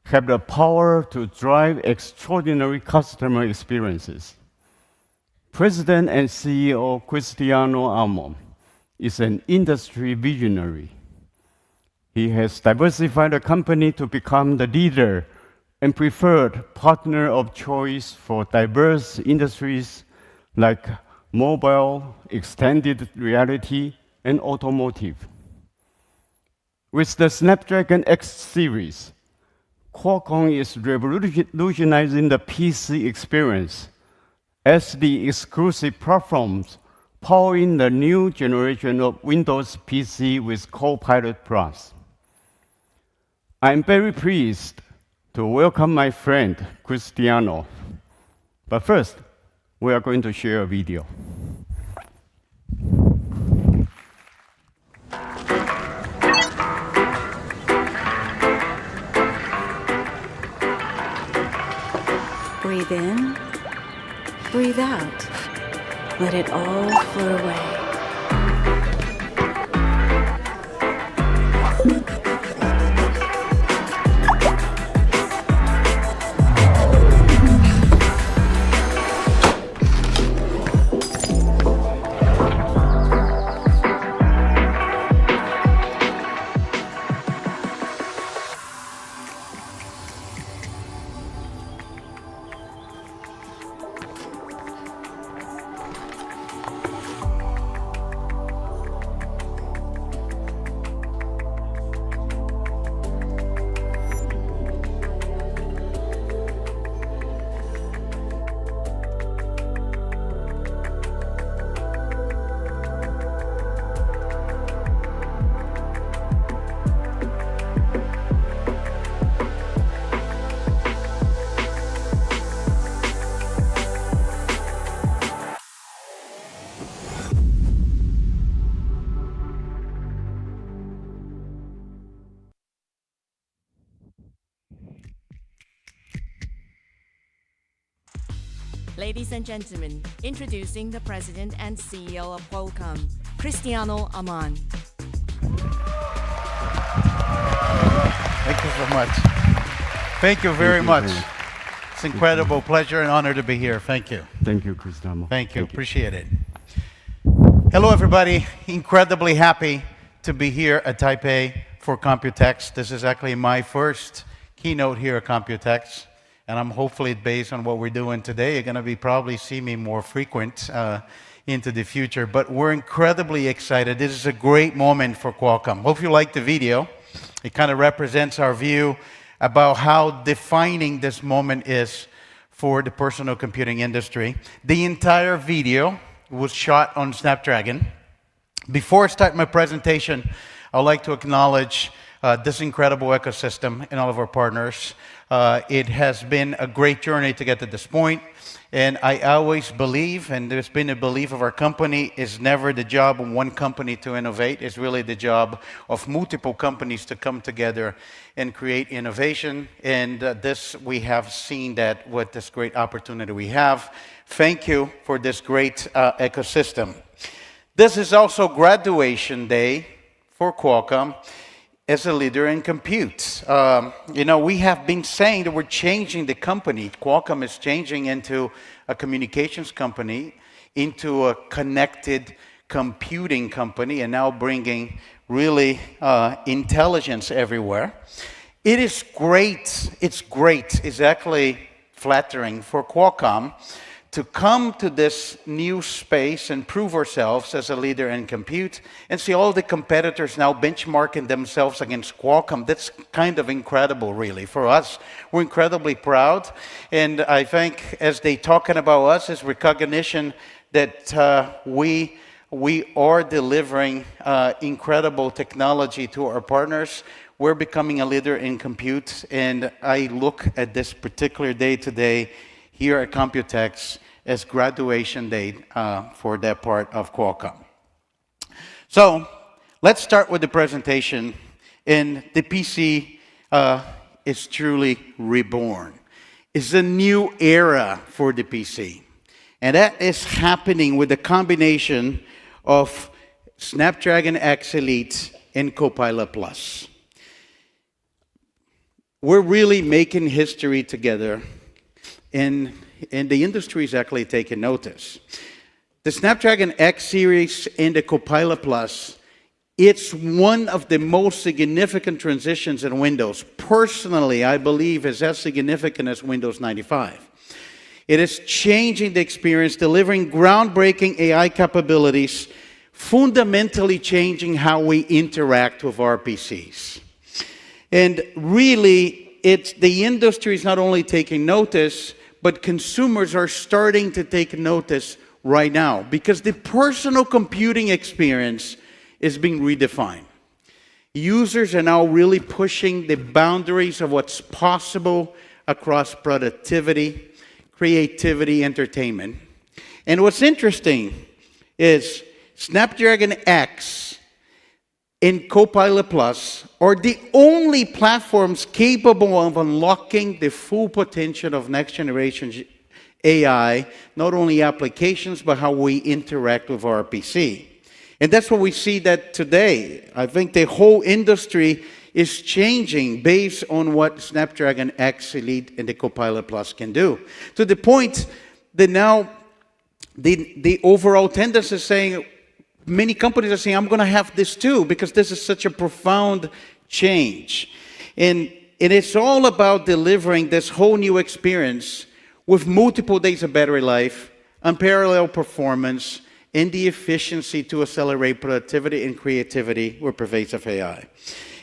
have the power to drive extraordinary customer experiences. President and CEO Cristiano Amon is an industry visionary. He has diversified the company to become the leader and preferred partner of choice for diverse industries like mobile, extended reality, and automotive. With the Snapdragon X series, Qualcomm is revolutionizing the PC experience as the exclusive platforms powering the new generation of Windows PC with Copilot Plus. I'm very pleased to welcome my friend, Cristiano. But first, we are going to share a video. Breathe in, breathe out. Let it all float away. Ladies and gentlemen, introducing the President and CEO of Qualcomm, Cristiano Amon. Thank you so much. Thank you very much. It's incredible pleasure and honor to be here. Thank you. Thank you, Cristiano. Thank you. Appreciate it. Hello, everybody. Incredibly happy to be here at Taipei for COMPUTEX. This is actually my first keynote here at COMPUTEX. And I'm hopefully, based on what we're doing today, you're going to be probably see me more frequent into the future. But we're incredibly excited. This is a great moment for Qualcomm. Hope you like the video. It kind of represents our view about how defining this moment is for the personal computing industry. The entire video was shot on Snapdragon. Before I start my presentation, I'd like to acknowledge this incredible ecosystem and all of our partners. It has been a great journey to get to this point, and I always believe, and there's been a belief of our company, is never the job of one company to innovate. It's really the job of multiple companies to come together and create innovation, and this we have seen that with this great opportunity we have. Thank you for this great ecosystem. This is also graduation day for Qualcomm as a leader in compute. We have been saying that we're changing the company. Qualcomm is changing into a communications company, into a connected computing company, and now bringing really intelligence everywhere. It is great. It's great. It's actually flattering for Qualcomm to come to this new space and prove ourselves as a leader in compute and see all the competitors now benchmarking themselves against Qualcomm. That's kind of incredible, really. For us, we're incredibly proud. And I think as they talking about us, is recognition that we are delivering incredible technology to our partners. We're becoming a leader in compute. And I look at this particular day today here at COMPUTEX as graduation day for that part of Qualcomm. So let's start with the presentation. And the PC is truly reborn. It's a new era for the PC. And that is happening with the combination of Snapdragon X Elite and Copilot Plus. we're really making history together, and the industry is actually taking notice. The Snapdragon X series and the Copilot Plus, it's one of the most significant transitions in Windows. Personally, I believe is as significant as Windows 95. It is changing the experience, delivering groundbreaking AI capabilities, fundamentally changing how we interact with our PCs. And really, the industry is not only taking notice, but consumers are starting to take notice right now, because the personal computing experience is being redefined. Users are now really pushing the boundaries of what's possible across productivity, creativity, entertainment. And what's interesting is Snapdragon X and Copilot Plus are the only platforms capable of unlocking the full potential of next generation AI, not only applications, but how we interact with our PC. And that's what we see that today. I think the whole industry is changing based on what Snapdragon X Elite and the Copilot Plus can do. To the point that now the overall tendency is saying, many companies are saying, I'm going to have this too, because this is such a profound change. And it's all about delivering this whole new experience with multiple days of battery life, unparalleled performance, and the efficiency to accelerate productivity and creativity with pervasive AI.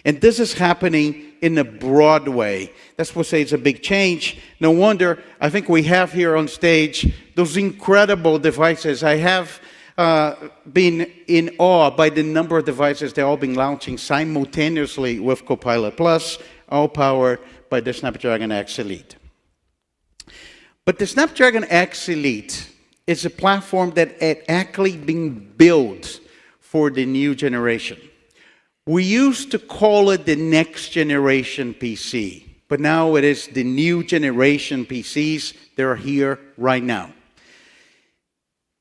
And this is happening in a broad way. That's what I say it's a big change. No wonder, I think we have here on stage those incredible devices. I have been in awe by the number of devices they're all been launching simultaneously with Copilot Plus, all powered by the Snapdragon X Elite. But the Snapdragon X Elite is a platform that is actually being built for the new generation. We used to call it the next generation PC, but now it is the new generation PCs that are here right now.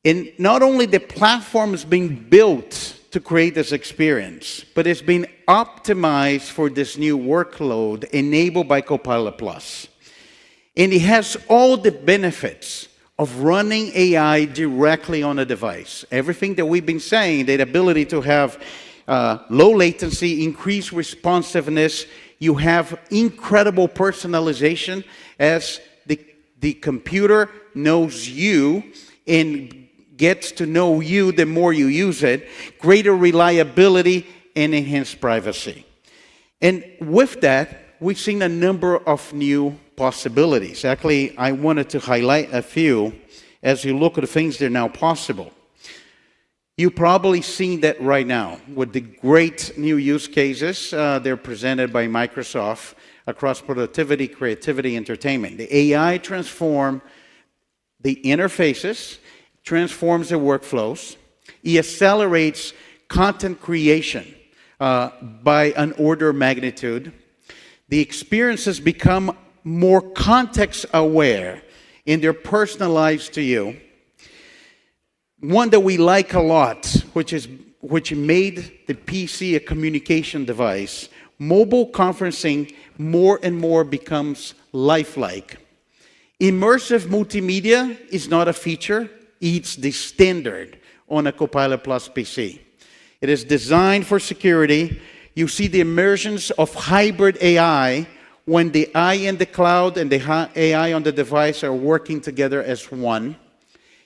And not only the platform is being built to create this experience, but it's been optimized for this new workload enabled by Copilot Plus. And it has all the benefits of running AI directly on a device. Everything that we've been saying, the ability to have low latency, increased responsiveness, you have incredible personalization as the computer knows you and gets to know you the more you use it, greater reliability and enhanced privacy. And with that, we've seen a number of new possibilities. Actually, I wanted to highlight a few as you look at the things that are now possible. You've probably seen that right now with the great new use cases they're presented by Microsoft across productivity, creativity, entertainment. The AI transforms the interfaces, transforms the workflows. It accelerates content creation by an order of magnitude. The experiences become more context aware and they're personalized to you. One that we like a lot, which made the PC a communication device, mobile conferencing more and more becomes lifelike. Immersive multimedia is not a feature, it's the standard on a Copilot Plus PC. It is designed for security. You see the emergence of hybrid AI when the AI in the cloud and the AI on the device are working together as one.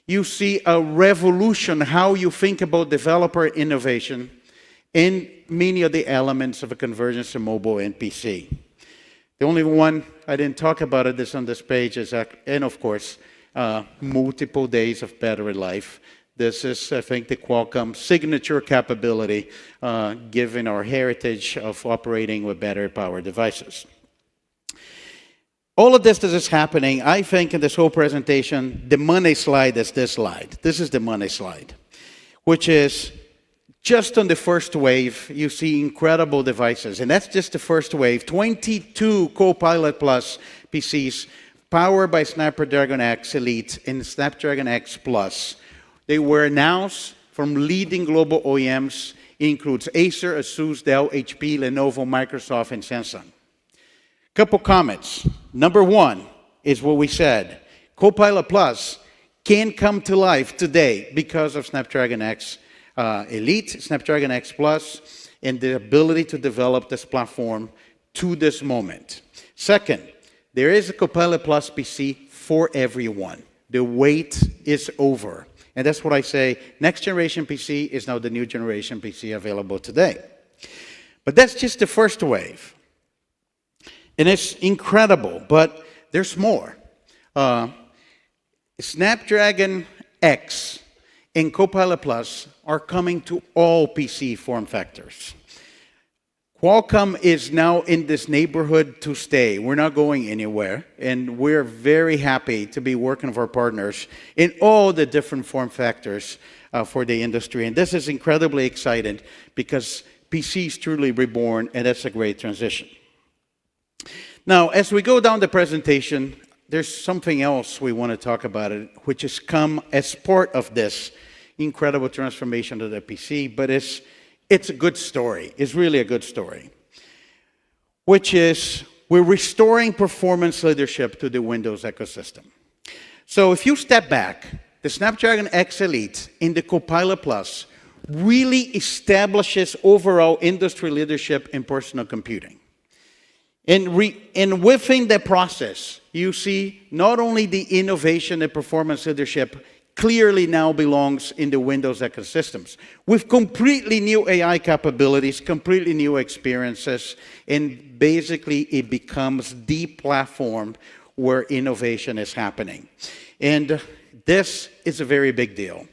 You see a revolution how you think about developer innovation and many of the elements of a convergence of mobile and PC. The only one I didn't talk about it is on this page is, and of course, multiple days of battery life. This is, I think, the Qualcomm signature capability, given our heritage of operating with battery-powered devices. All of this that is happening, I think, in this whole presentation, the money slide is this slide. This is the money slide, which is just on the first wave, you see incredible devices. And that's just the first wave. 22 Copilot Plus PCs powered by Snapdragon X Elite and Snapdragon X Plus. They were announced from leading global OEMs. It includes Acer, Asus, Dell, HP, Lenovo, Microsoft, and Samsung. Couple comments. Number one is what we said. Copilot Plus can come to life today because of Snapdragon X Elite, Snapdragon X Plus, and the ability to develop this platform to this moment. Second, there is a Copilot Plus PC for everyone. The wait is over. And that's what I say, next generation PC is now the new generation PC available today. But that's just the first wave. And it's incredible, but there's more. Snapdragon X and Copilot Plus are coming to all PC form factors. Qualcomm is now in this neighborhood to stay. We're not going anywhere, and we're very happy to be working with our partners in all the different form factors for the industry. And this is incredibly exciting because PC is truly reborn, and that's a great transition. Now, as we go down the presentation, there's something else we want to talk about, which has come as part of this incredible transformation of the PC, but it's a good story. It's really a good story, which is we're restoring performance leadership to the Windows ecosystem. So if you step back, the Snapdragon X Elite in the Copilot Plus really establishes overall industry leadership in personal computing. And within that process, you see not only the innovation and performance leadership clearly now belongs in the Windows ecosystems, with completely new AI capabilities, completely new experiences, and basically it becomes the platform where innovation is happening. And this is a very big deal.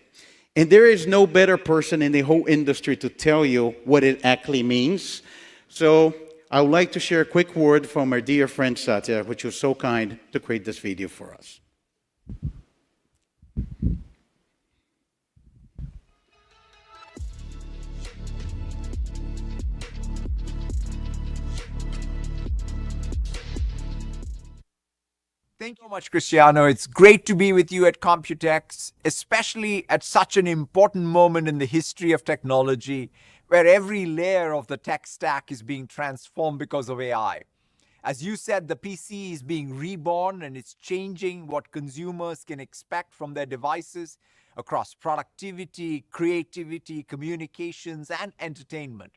And there is no better person in the whole industry to tell you what it actually means. So I would like to share a quick word from our dear friend Satya, which was so kind to create this video for us. Thank you so much, Cristiano. It's great to be with you at COMPUTEX, especially at such an important moment in the history of technology, where every layer of the tech stack is being transformed because of AI. As you said, the PC is being reborn and it's changing what consumers can expect from their devices across productivity, creativity, communications, and entertainment.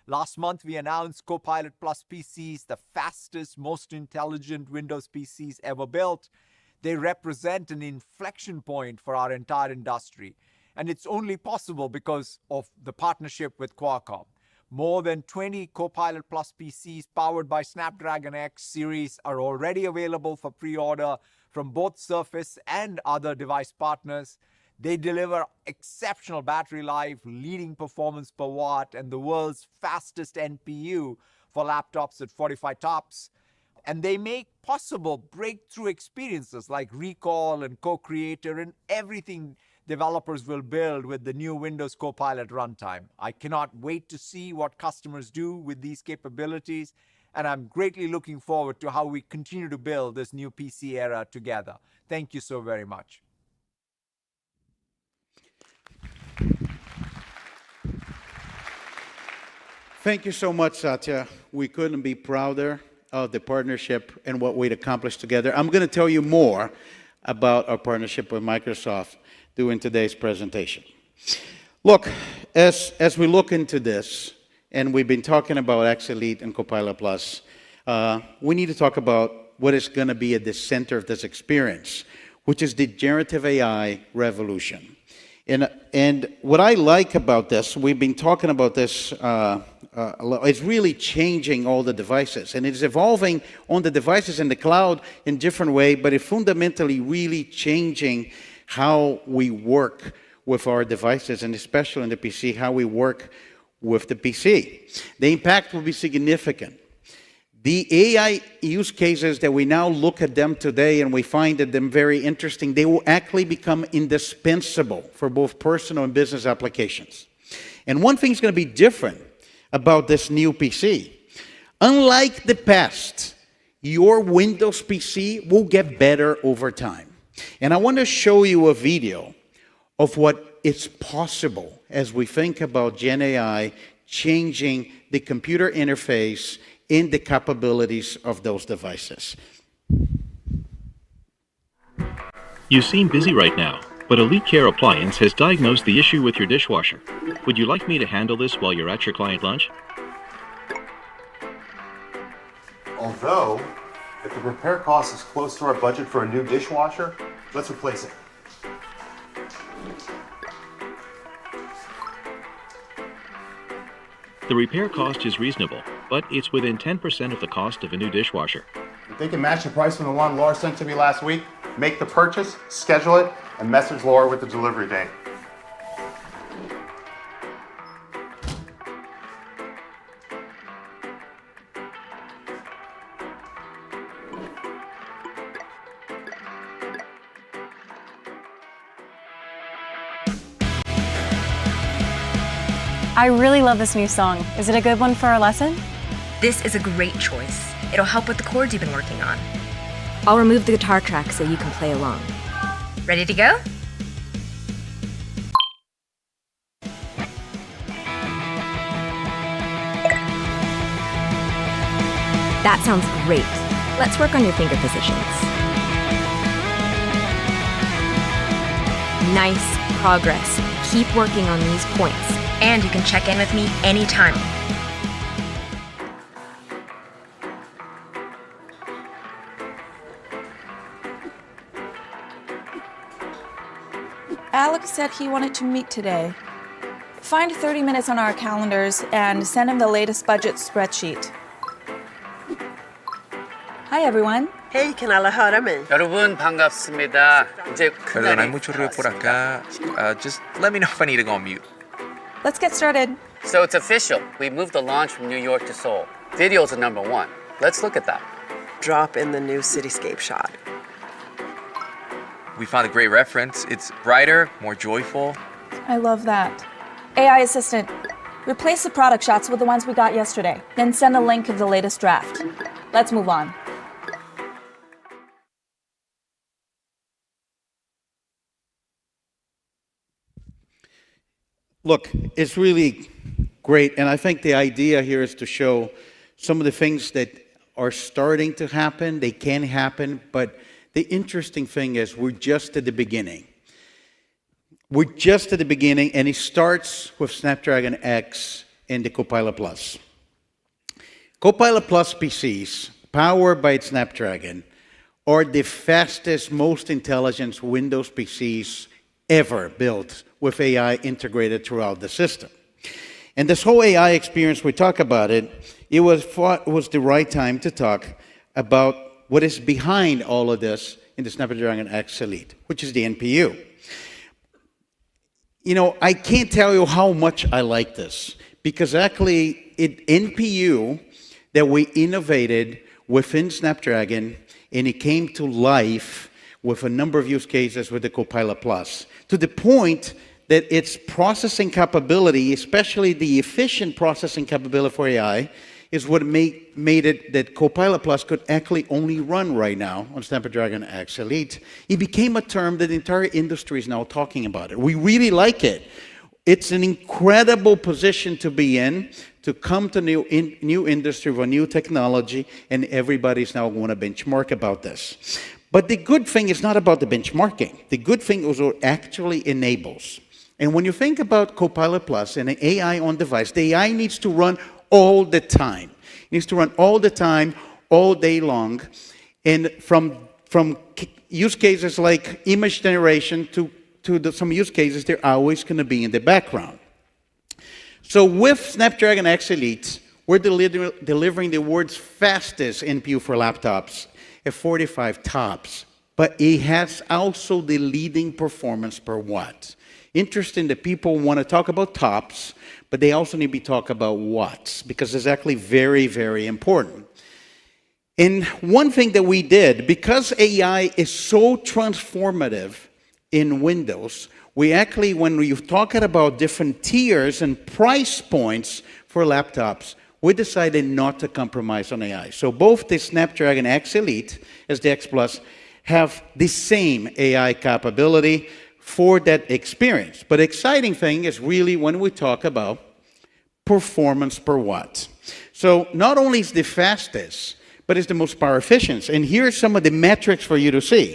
Last month, we announced Copilot Plus PCs, the fastest, most intelligent Windows PCs ever built. They represent an inflection point for our entire industry. And it's only possible because of the partnership with Qualcomm. More than 20 Copilot Plus PCs powered by Snapdragon X series are already available for pre-order from both Surface and other device partners. They deliver exceptional battery life, leading performance per watt, and the world's fastest NPU for laptops at 45 TOPS. And they make possible breakthrough experiences like Recall and Co-Creator and everything developers will build with the new Windows Copilot runtime. I cannot wait to see what customers do with these capabilities, and I'm greatly looking forward to how we continue to build this new PC era together. Thank you so very much. Thank you so much, Satya. We couldn't be prouder of the partnership and what we'd accomplished together. I'm going to tell you more about our partnership with Microsoft during today's presentation. Look, as we look into this, and we've been talking about X Elite and Copilot Plus, we need to talk about what is going to be at the center of this experience, which is the generative AI revolution. And what I like about this, we've been talking about this, it's really changing all the devices. And it's evolving on the devices in the cloud in different way, but it's fundamentally really changing how we work with our devices, and especially in the PC, how we work with the PC. The impact will be significant. The AI use cases that we now look at them today and we find them very interesting, they will actually become indispensable for both personal and business applications. And one thing is going to be different about this new PC. Unlike the past, your Windows PC will get better over time. And I want to show you a video of what is possible as we think about Gen AI changing the computer interface in the capabilities of those devices. You seem busy right now, but Elite Care Appliance has diagnosed the issue with your dishwasher. Would you like me to handle this while you're at your client lunch? Although, if the repair cost is close to our budget for a new dishwasher, let's replace it. The repair cost is reasonable, but it's within 10% of the cost of a new dishwasher. If they can match the price from the one Laura sent to me last week, make the purchase, schedule it, and message Laura with the delivery date. I really love this new song. Is it a good one for our lesson? This is a great choice. It'll help with the chords you've been working on. I'll remove the guitar track so you can play along. Ready to go? That sounds great. Let's work on your finger positions. Nice progress. Keep working on these points. And you can check in with me anytime. Alex said he wanted to meet today. Find 30 minutes on our calendars and send him the latest budget spreadsheet. Hi everyone. Hey, can alla höra mig? 여러분 반갑습니다. 이제 Perdón, hay mucho ruido por acá. Just let me know if I need to go on mute. Let's get started. So it's official. We moved the launch from New York to Seoul. Videos are #1. Let's look at that. Drop in the new cityscape shot. We found a great reference. It's brighter, more joyful. I love that. AI assistant, replace the product shots with the ones we got yesterday. Then send a link of the latest draft. Let's move on. Look, it's really great, and I think the idea here is to show some of the things that are starting to happen. They can happen, but the interesting thing is we're just at the beginning. We're just at the beginning, and it starts with Snapdragon X and the Copilot Plus. Copilot Plus PCs, powered by Snapdragon, are the fastest, most intelligent Windows PCs ever built with AI integrated throughout the system. And this whole AI experience, we talk about it, it was the right time to talk about what is behind all of this in the Snapdragon X Elite, which is the NPU. You know, I can't tell you how much I like this, because actually, NPU that we innovated within Snapdragon, and it came to life with a number of use cases with the Copilot Plus, to the point that its processing capability, especially the efficient processing capability for AI, is what made it that Copilot Plus could actually only run right now on Snapdragon X Elite. It became a term that the entire industry is now talking about it. We really like it. It's an incredible position to be in, to come to new industry with a new technology, and everybody's now going to benchmark about this. But the good thing is not about the benchmarking. The good thing is what it actually enables. And when you think about Copilot Plus and an AI on device, the AI needs to run all the time. It needs to run all the time, all day long. And from use cases like image generation to some use cases, they're always going to be in the background. So with Snapdragon X Elite, we're delivering the world's fastest NPU for laptops at 45 TOPS. But it has also the leading performance per watt. Interesting that people want to talk about TOPS, but they also need to talk about watts, because it's actually very, very important. And one thing that we did, because AI is so transformative in Windows, we actually, when we're talking about different tiers and price points for laptops, we decided not to compromise on AI. So both the Snapdragon X Elite as the X Plus have the same AI capability for that experience. But the exciting thing is really when we talk about performance per watt. So not only is the fastest, but it's the most power efficient. And here are some of the metrics for you to see.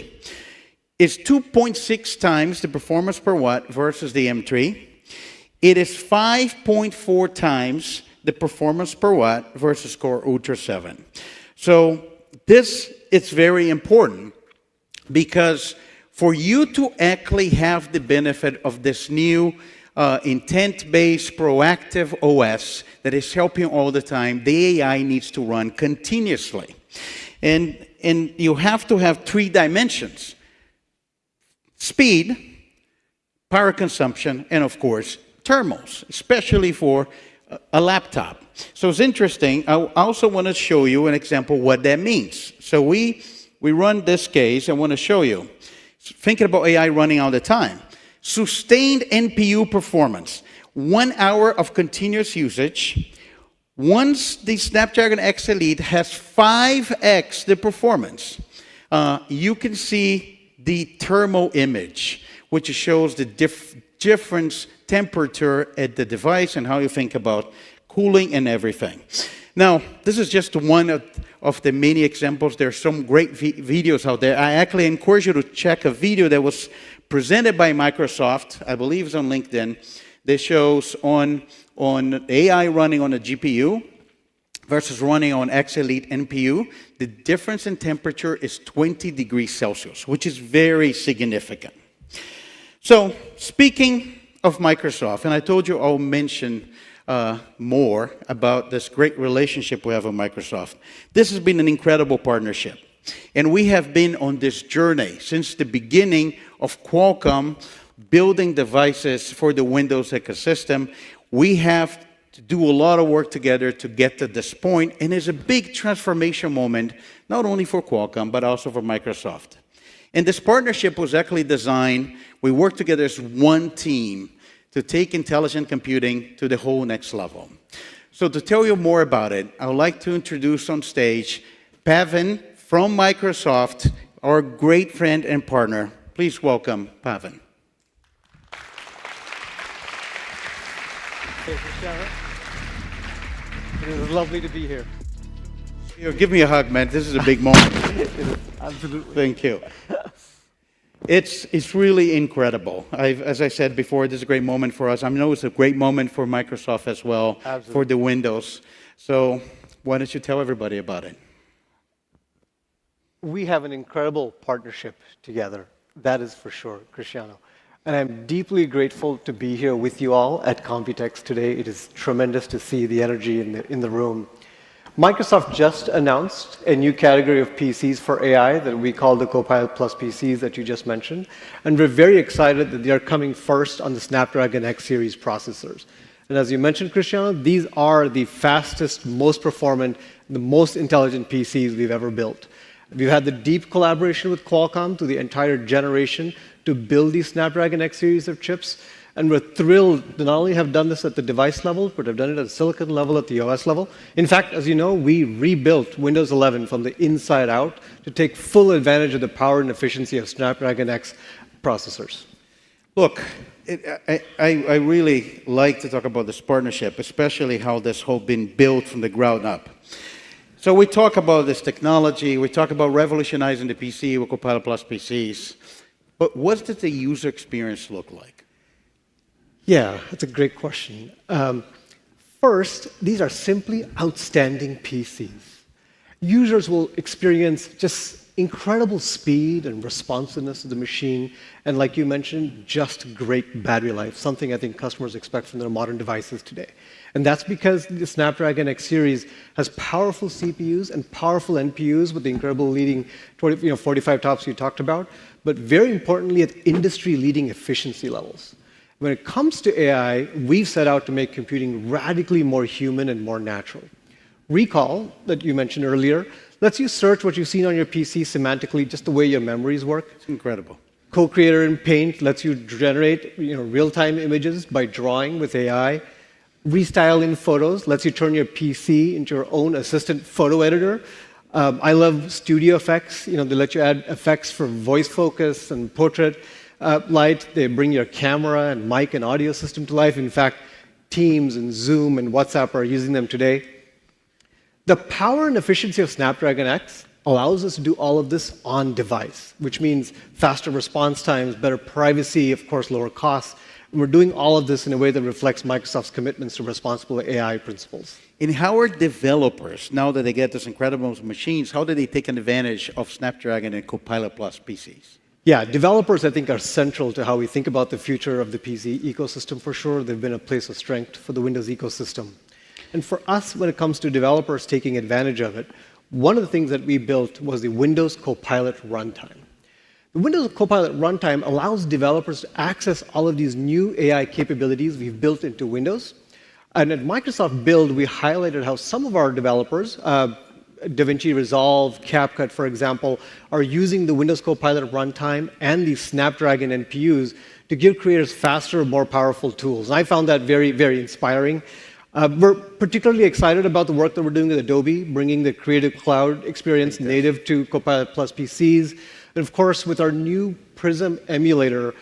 It's 2.6 times the performance per watt versus the M3. It is 5.4 times the performance per watt versus Core Ultra 7. So this is very important because for you to actually have the benefit of this new intent-based proactive OS that is helping all the time, the AI needs to run continuously. And you have to have 3 dimensions: speed, power consumption, and of course, thermals, especially for a laptop. So it's interesting. I also want to show you an example what that means. So we run this case. I want to show you. Thinking about AI running all the time. Sustained NPU performance, 1 hour of continuous usage. Once the Snapdragon X Elite has 5x the performance, you can see the thermal image, which shows the difference temperature at the device and how you think about cooling and everything. Now, this is just one of the many examples. There are some great videos out there. I actually encourage you to check a video that was presented by Microsoft, I believe it's on LinkedIn, that shows on AI running on a GPU versus running on X Elite NPU, the difference in temperature is 20 degrees Celsius, which is very significant. So, speaking of Microsoft, and I told you I'll mention more about this great relationship we have with Microsoft. This has been an incredible partnership. And we have been on this journey since the beginning of Qualcomm building devices for the Windows ecosystem. We have to do a lot of work together to get to this point, and it's a big transformation moment, not only for Qualcomm, but also for Microsoft. And this partnership was actually designed, we worked together as one team to take intelligent computing to the whole next level. So to tell you more about it, I would like to introduce on stage Pavan from Microsoft, our great friend and partner. Please welcome Pavan. Hey, Cristiano. It is lovely to be here. Give me a hug, man. This is a big moment. Absolutely. Thank you. It's really incredible. As I said before, this is a great moment for us. I know it's a great moment for Microsoft as well, Absolutely. For the Windows. So why don't you tell everybody about it? We have an incredible partnership together, that is for sure, Cristiano. And I'm deeply grateful to be here with you all at COMPUTEX today. It is tremendous to see the energy in the room. Microsoft just announced a new category of PCs for AI that we call the Copilot Plus PCs that you just mentioned. And we're very excited that they are coming first on the Snapdragon X series processors. And as you mentioned, Cristiano, these are the fastest, most performant, the most intelligent PCs we've ever built. We've had the deep collaboration with Qualcomm through the entire generation to build these Snapdragon X series of chips. And we're thrilled to not only have done this at the device level, but have done it at the silicon level, at the OS level. In fact, as you know, we rebuilt Windows 11 from the inside out to take full advantage of the power and efficiency of Snapdragon X processors. Look, I really like to talk about this partnership, especially how this whole been built from the ground up. So we talk about this technology, we talk about revolutionizing the PC with Copilot Plus PCs, but what does the user experience look like? Yeah, that's a great question. First, these are simply outstanding PCs. Users will experience just incredible speed and responsiveness of the machine, and like you mentioned, just great battery life, something I think customers expect from their modern devices today. And that's because the Snapdragon X series has powerful CPUs and powerful NPUs with the incredible leading 45 TOPS you talked about, but very importantly at industry-leading efficiency levels. When it comes to AI, we've set out to make computing radically more human and more natural. Recall, that you mentioned earlier, lets you search what you've seen on your PC semantically, just the way your memories work. It's incredible. Co-Creator in Paint lets you generate real-time images by drawing with AI. Restyle in Photos lets you turn your PC into your own assistant photo editor. I love Studio Effects. They let you add effects for voice focus and portrait light. They bring your camera and mic and audio system to life. In fact, Teams and Zoom and WhatsApp are using them today. The power and efficiency of Snapdragon X allows us to do all of this on device, which means faster response times, better privacy, of course, lower costs. And we're doing all of this in a way that reflects Microsoft's commitments to responsible AI principles. And how are developers, now that they get these incredible machines, how do they take advantage of Snapdragon and Copilot Plus PCs? Yeah, developers, I think, are central to how we think about the future of the PC ecosystem for sure. They've been a place of strength for the Windows ecosystem. And for us, when it comes to developers taking advantage of it, one of the things that we built was the Windows Copilot runtime. The Windows Copilot runtime allows developers to access all of these new AI capabilities we've built into Windows. And at Microsoft Build, we highlighted how some of our developers, DaVinci Resolve, CapCut, for example, are using the Windows Copilot runtime and these Snapdragon NPUs to give creators faster, more powerful tools. And I found that very, very inspiring. We're particularly excited about the work that we're doing with Adobe, bringing the Creative Cloud experience native to Copilot Plus PCs. And of course, with our new Prism emulator,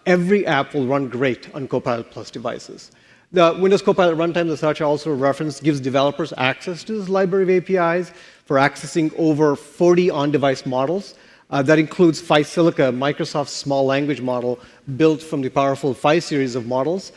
every app will run great on Copilot Plus devices. The Windows Copilot runtime that Satya also referenced gives developers access to this library of APIs for accessing over 40 on-device models. That includes Phi Silica, Microsoft's small language model built from the powerful Phi series of models.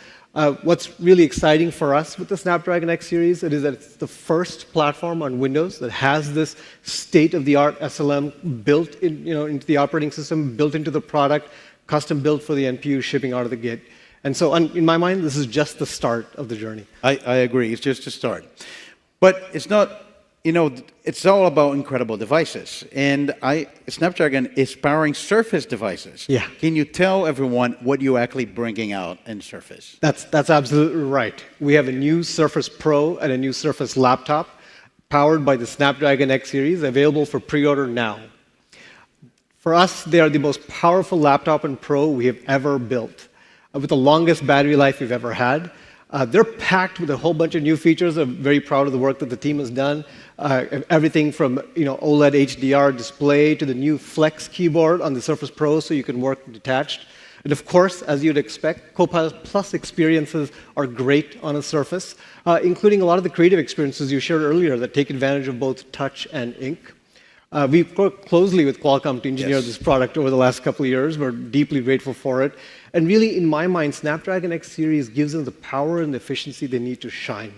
What's really exciting for us with the Snapdragon X series is that it's the first platform on Windows that has this state-of-the-art SLM built into the operating system, built into the product, custom built for the NPU shipping out of the gate. And so in my mind, this is just the start of the journey. I agree. It's just a start. But it's not, it's all about incredible devices. And Snapdragon is powering Surface devices. Yeah. Can you tell everyone what you're actually bringing out in Surface? That's absolutely right. We have a new Surface Pro and a new Surface laptop powered by the Snapdragon X series, available for pre-order now. For us, they are the most powerful laptop and Pro we have ever built, with the longest battery life we've ever had. They're packed with a whole bunch of new features. I'm very proud of the work that the team has done. Everything from OLED HDR display to the new Flex keyboard on the Surface Pro so you can work detached. And of course, as you'd expect, Copilot Plus experiences are great on a Surface, including a lot of the creative experiences you shared earlier that take advantage of both touch and ink. We've worked closely with Qualcomm to engineer this product over the last couple of years. We're deeply grateful for it. And really, in my mind, Snapdragon X series gives them the power and the efficiency they need to shine.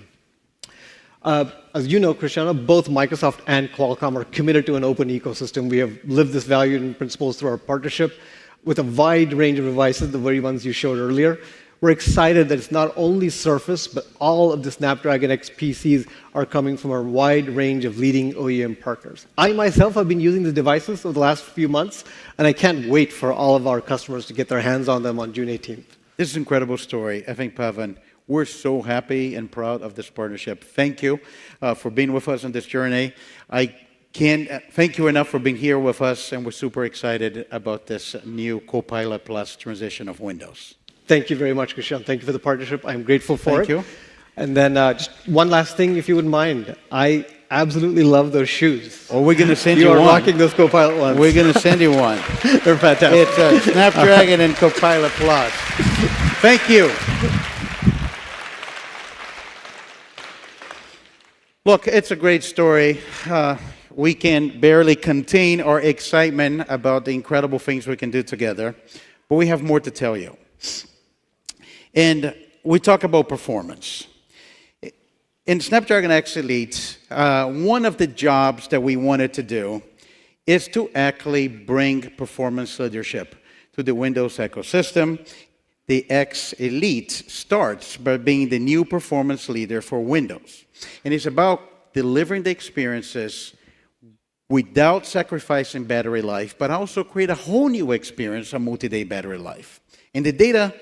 As you know, Cristiano, both Microsoft and Qualcomm are committed to an open ecosystem. We have lived this value and principles through our partnership with a wide range of devices, the very ones you showed earlier. We're excited that it's not only Surface, but all of the Snapdragon X PCs are coming from a wide range of leading OEM partners. I myself have been using the devices over the last few months, and I can't wait for all of our customers to get their hands on them on June 18th. This is an incredible story. I think, Pavan, we're so happy and proud of this partnership. Thank you for being with us on this journey. I can't thank you enough for being here with us, and we're super excited about this new Copilot Plus transition of Windows. Thank you very much, Cristiano. Thank you for the partnership. I'm grateful for it. Thank you. And then just one last thing, if you wouldn't mind. I absolutely love those shoes. Oh, we're going to send you one. You are rocking those Copilot ones. We're going to send you one. They're fantastic. It's Snapdragon and Copilot Plus. Thank you. Look, it's a great story. We can barely contain our excitement about the incredible things we can do together, but we have more to tell you. And we talk about performance. In Snapdragon X Elite, one of the jobs that we wanted to do is to actually bring performance leadership to the Windows ecosystem. The X Elite starts by being the new performance leader for Windows. And it's about delivering the experiences without sacrificing battery life, but also create a whole new experience of multi-day battery life. And the data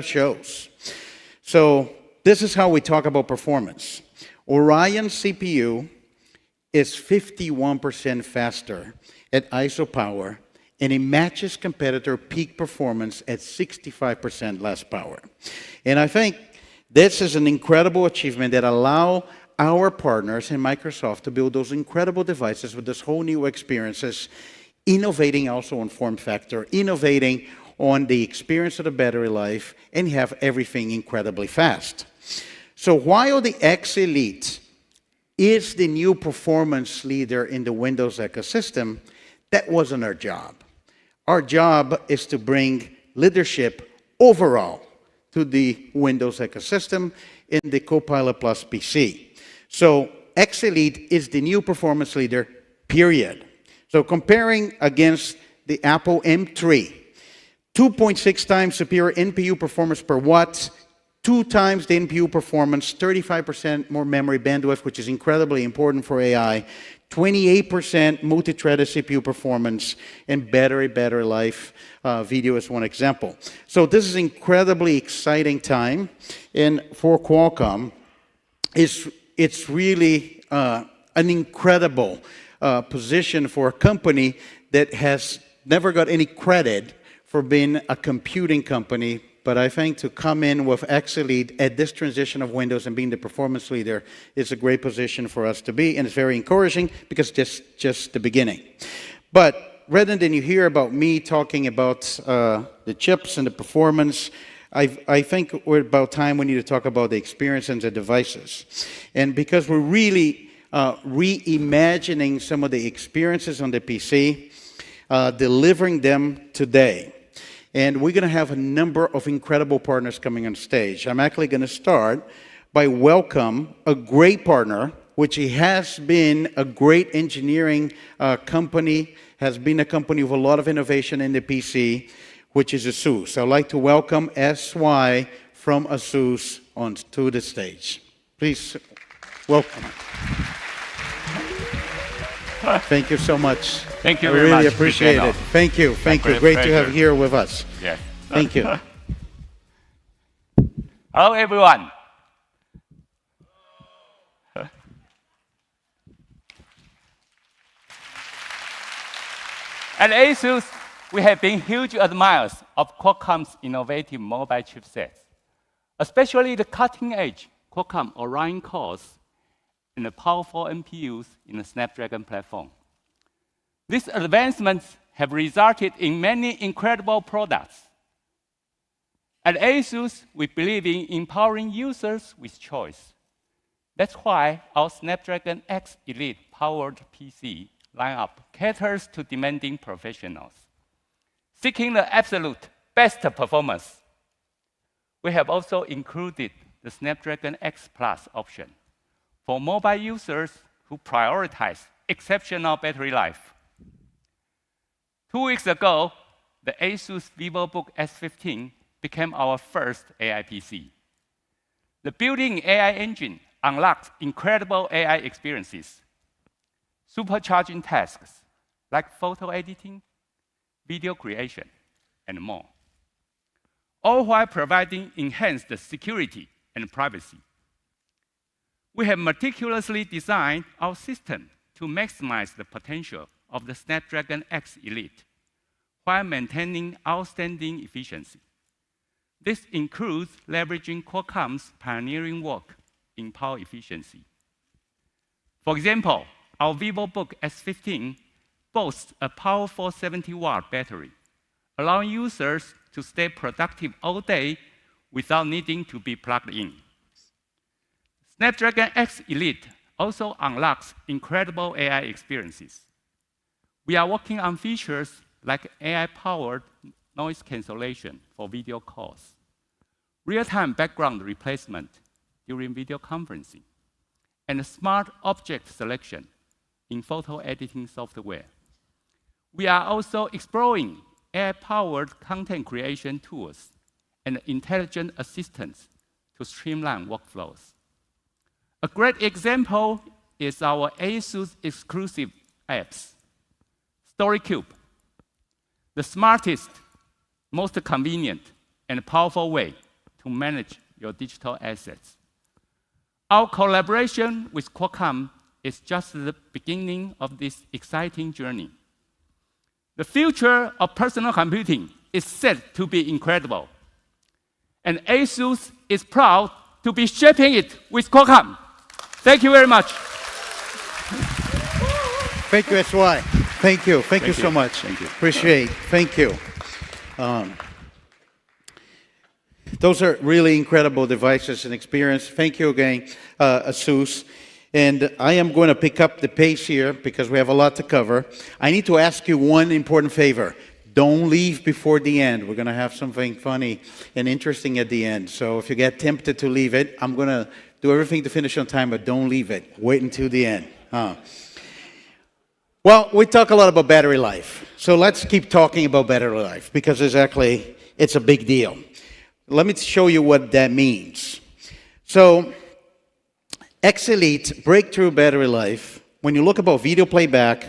shows. So this is how we talk about performance. Orion CPU is 51% faster at ISO power, and it matches competitor peak performance at 65% less power. And I think this is an incredible achievement that allows our partners and Microsoft to build those incredible devices with this whole new experiences, innovating also on form factor, innovating on the experience of the battery life and have everything incredibly fast. So while the X Elite is the new performance leader in the Windows ecosystem, that wasn't our job. Our job is to bring leadership overall to the Windows ecosystem in the Copilot Plus PC. So X Elite is the new performance leader, period. So comparing against the Apple M3, 2.6 times superior NPU performance per watt, 2 times the NPU performance, 35% more memory bandwidth, which is incredibly important for AI, 28% multi-threaded CPU performance, and battery life. Video is one example. So this is incredibly exciting time, and for Qualcomm, it's really an incredible position for a company that has never got any credit for being a computing company. But I think to come in with X Elite at this transition of Windows and being the performance leader is a great position for us to be, and it's very encouraging because it's just the beginning. But rather than you hear about me talking about the chips and the performance, I think we're about time we need to talk about the experience and the devices. And because we're really reimagining some of the experiences on the PC, delivering them today. And we're going to have a number of incredible partners coming on stage. I'm actually going to start by welcome a great partner, which has been a great engineering company, has been a company with a lot of innovation in the PC, which is Asus. I'd like to welcome SY from Asus onto the stage. Please welcome. Thank you so much. Thank you I very really much. appreciate it. Thank you. Thank you. Great to have you here with us. Yes. Thank you. Hello, everyone. At Asus, we have been huge admirers of Qualcomm's innovative mobile chipsets, especially the cutting-edge Qualcomm Orion cores and the powerful NPUs in the Snapdragon platform. These advancements have resulted in many incredible products. At Asus, we believe in empowering users with choice. That's why our Snapdragon X Elite-powered PC lineup caters to demanding professionals seeking the absolute best performance. We have also included the Snapdragon X Plus option for mobile users who prioritize exceptional battery life. 2 weeks ago, the Asus VivoBook S15 became our first AI PC. The built-in AI engine unlocks incredible AI experiences, supercharging tasks like photo editing, video creation, and more, all while providing enhanced security and privacy. We have meticulously designed our system to maximize the potential of the Snapdragon X Elite while maintaining outstanding efficiency. This includes leveraging Qualcomm's pioneering work in power efficiency. For example, our VivoBook S15 boasts a powerful 70-watt battery, allowing users to stay productive all day without needing to be plugged in. Snapdragon X Elite also unlocks incredible AI experiences. We are working on features like AI-powered noise cancellation for video calls, real-time background replacement during video conferencing, and smart object selection in photo editing software. We are also exploring AI-powered content creation tools and intelligent assistants to streamline workflows. A great example is our Asus exclusive apps, StoryCube, the smartest, most convenient, and powerful way to manage your digital assets. Our collaboration with Qualcomm is just the beginning of this exciting journey. The future of personal computing is set to be incredible, and Asus is proud to be shaping it with Qualcomm. Thank you very much. Thank you, SY. Thank you. Thank you so much. Thank you. Appreciate it. Thank you. Those are really incredible devices and experience. Thank you again, Asus. And I am going to pick up the pace here because we have a lot to cover. I need to ask you one important favor. Don't leave before the end. We're going to have something funny and interesting at the end. So if you get tempted to leave it, I'm going to do everything to finish on time, but don't leave it. Wait until the end. Well, we talk a lot about battery life. So let's keep talking about battery life because it's a big deal. Let me show you what that means. So X Elite breakthrough battery life, when you look about video playback,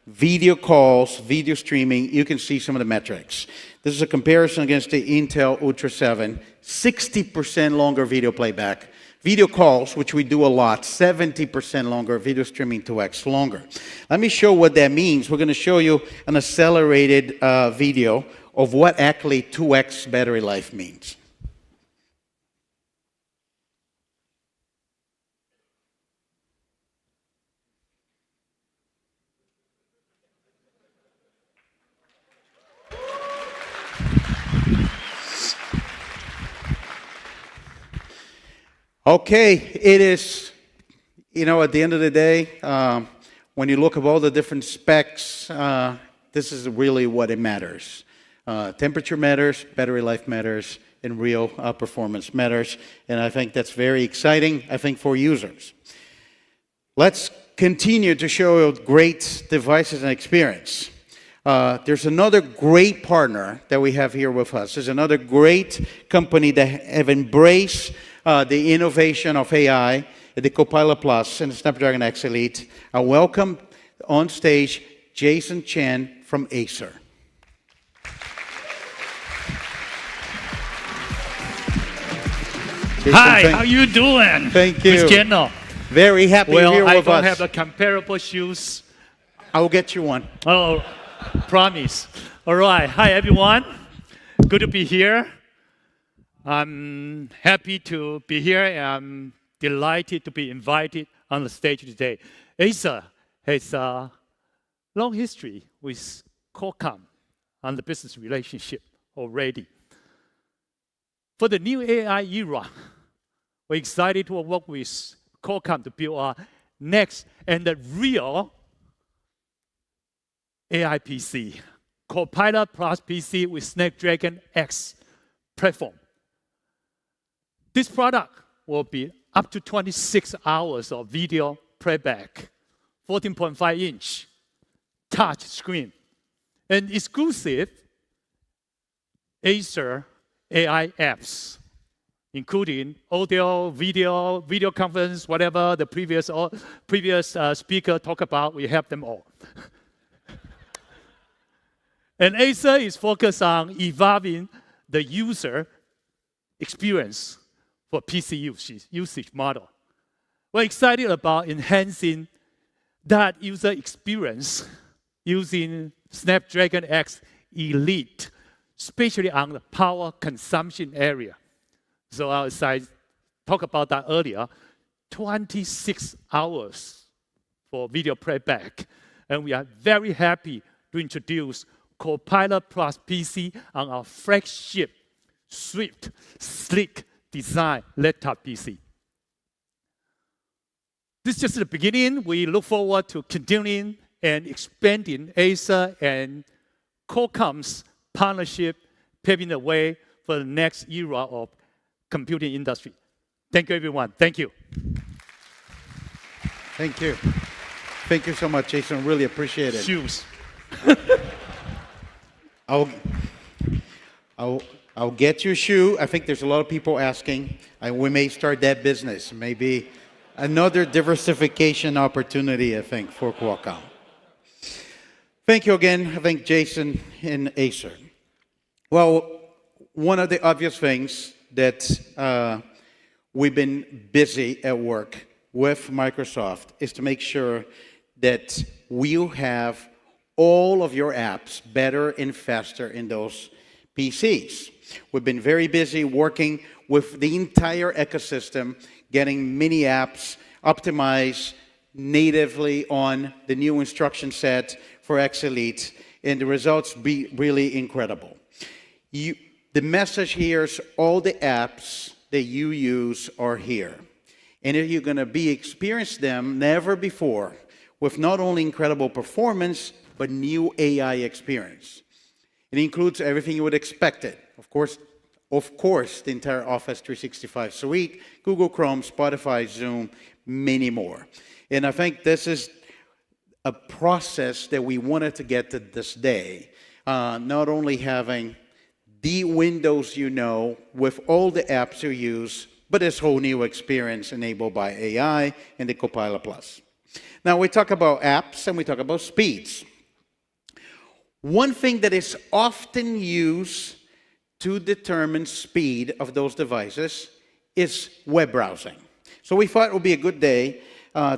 video calls, video streaming, you can see some of the metrics. This is a comparison against the Intel Ultra 7, 60% longer video playback. Video calls, which we do a lot, 70% longer, video streaming 2x longer. Let me show what that means. We're going to show you an accelerated video of what actually 2x battery life means. Okay, it is, at the end of the day, when you look at all the different specs, this is really what it matters. Temperature matters, battery life matters, and real performance matters. And I think that's very exciting, for users. Let's continue to show you great devices and experience. There's another great partner that we have here with us. There's another great company that have embraced the innovation of AI, the Copilot Plus and the Snapdragon X Elite. I welcome on stage Jason Chen from Acer. Jason, hi, how you doing? Thank you. Cristiano. Very happy you're here with us. Well, I don't have the comparable shoes. I will get you one. Oh, promise. All right. Hi, everyone. Good to be here. I'm happy to be here, and I'm delighted to be invited on the stage today. Acer has a long history with Qualcomm on the business relationship already. For the new AI era, we're excited to work with Qualcomm to build our next and the real AI PC, Copilot Plus PC with Snapdragon X platform. This product will be up to 26 hours of video playback, 14.5-inch touch screen, and exclusive Acer AI apps, including audio, video conference, whatever the previous speaker talked about, we have them all. And Acer is focused on evolving the user experience for PC usage model. We're excited about enhancing that user experience using Snapdragon X Elite, especially on the power consumption area. So as I talked about that earlier, 26 hours for video playback. And we are very happy to introduce Copilot Plus PC on our flagship swift, sleek design laptop PC. This is just the beginning. We look forward to continuing and expanding Acer and Qualcomm's partnership, paving the way for the next era of computing industry. Thank you, everyone. Thank you. Thank you. Thank you so much, Jason. Really appreciate it. Shoes. I'll get you a shoe. I think there's a lot of people asking. We may start that business. Maybe another diversification opportunity, I think, for Qualcomm. Thank you again. I think Jason and Acer. Well, one of the obvious things that we've been busy at work with Microsoft is to make sure that we'll have all of your apps better and faster in those PCs. We've been very busy working with the entire ecosystem, getting many apps optimized natively on the new instruction set for X Elite, and the results be really incredible. the message here is all the apps that you use are here. And you're going to experience them never before with not only incredible performance, but new AI experience. It includes everything you would expect it. Of course, the entire Office 365 suite, Google Chrome, Spotify, Zoom, many more. And I think this is a process that we wanted to get to this day. Not only having the Windows you know with all the apps you use, but this whole new experience enabled by AI and the Copilot Plus. Now, we talk about apps and we talk about speeds. One thing that is often used to determine speed of those devices is web browsing. So we thought it would be a good day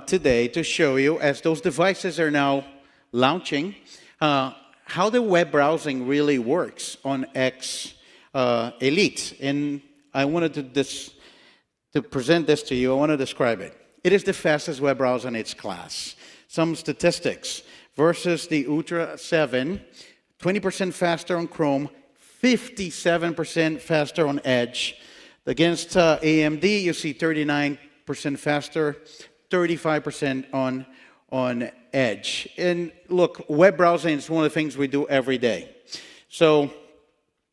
today to show you, as those devices are now launching, how the web browsing really works on X Elite. And I wanted to present this to you. I want to describe it. It is the fastest web browser in its class. Some statistics versus the Ultra 7, 20% faster on Chrome, 57% faster on Edge. Against AMD, you see 39% faster, 35% on Edge. And look, web browsing is one of the things we do every day. So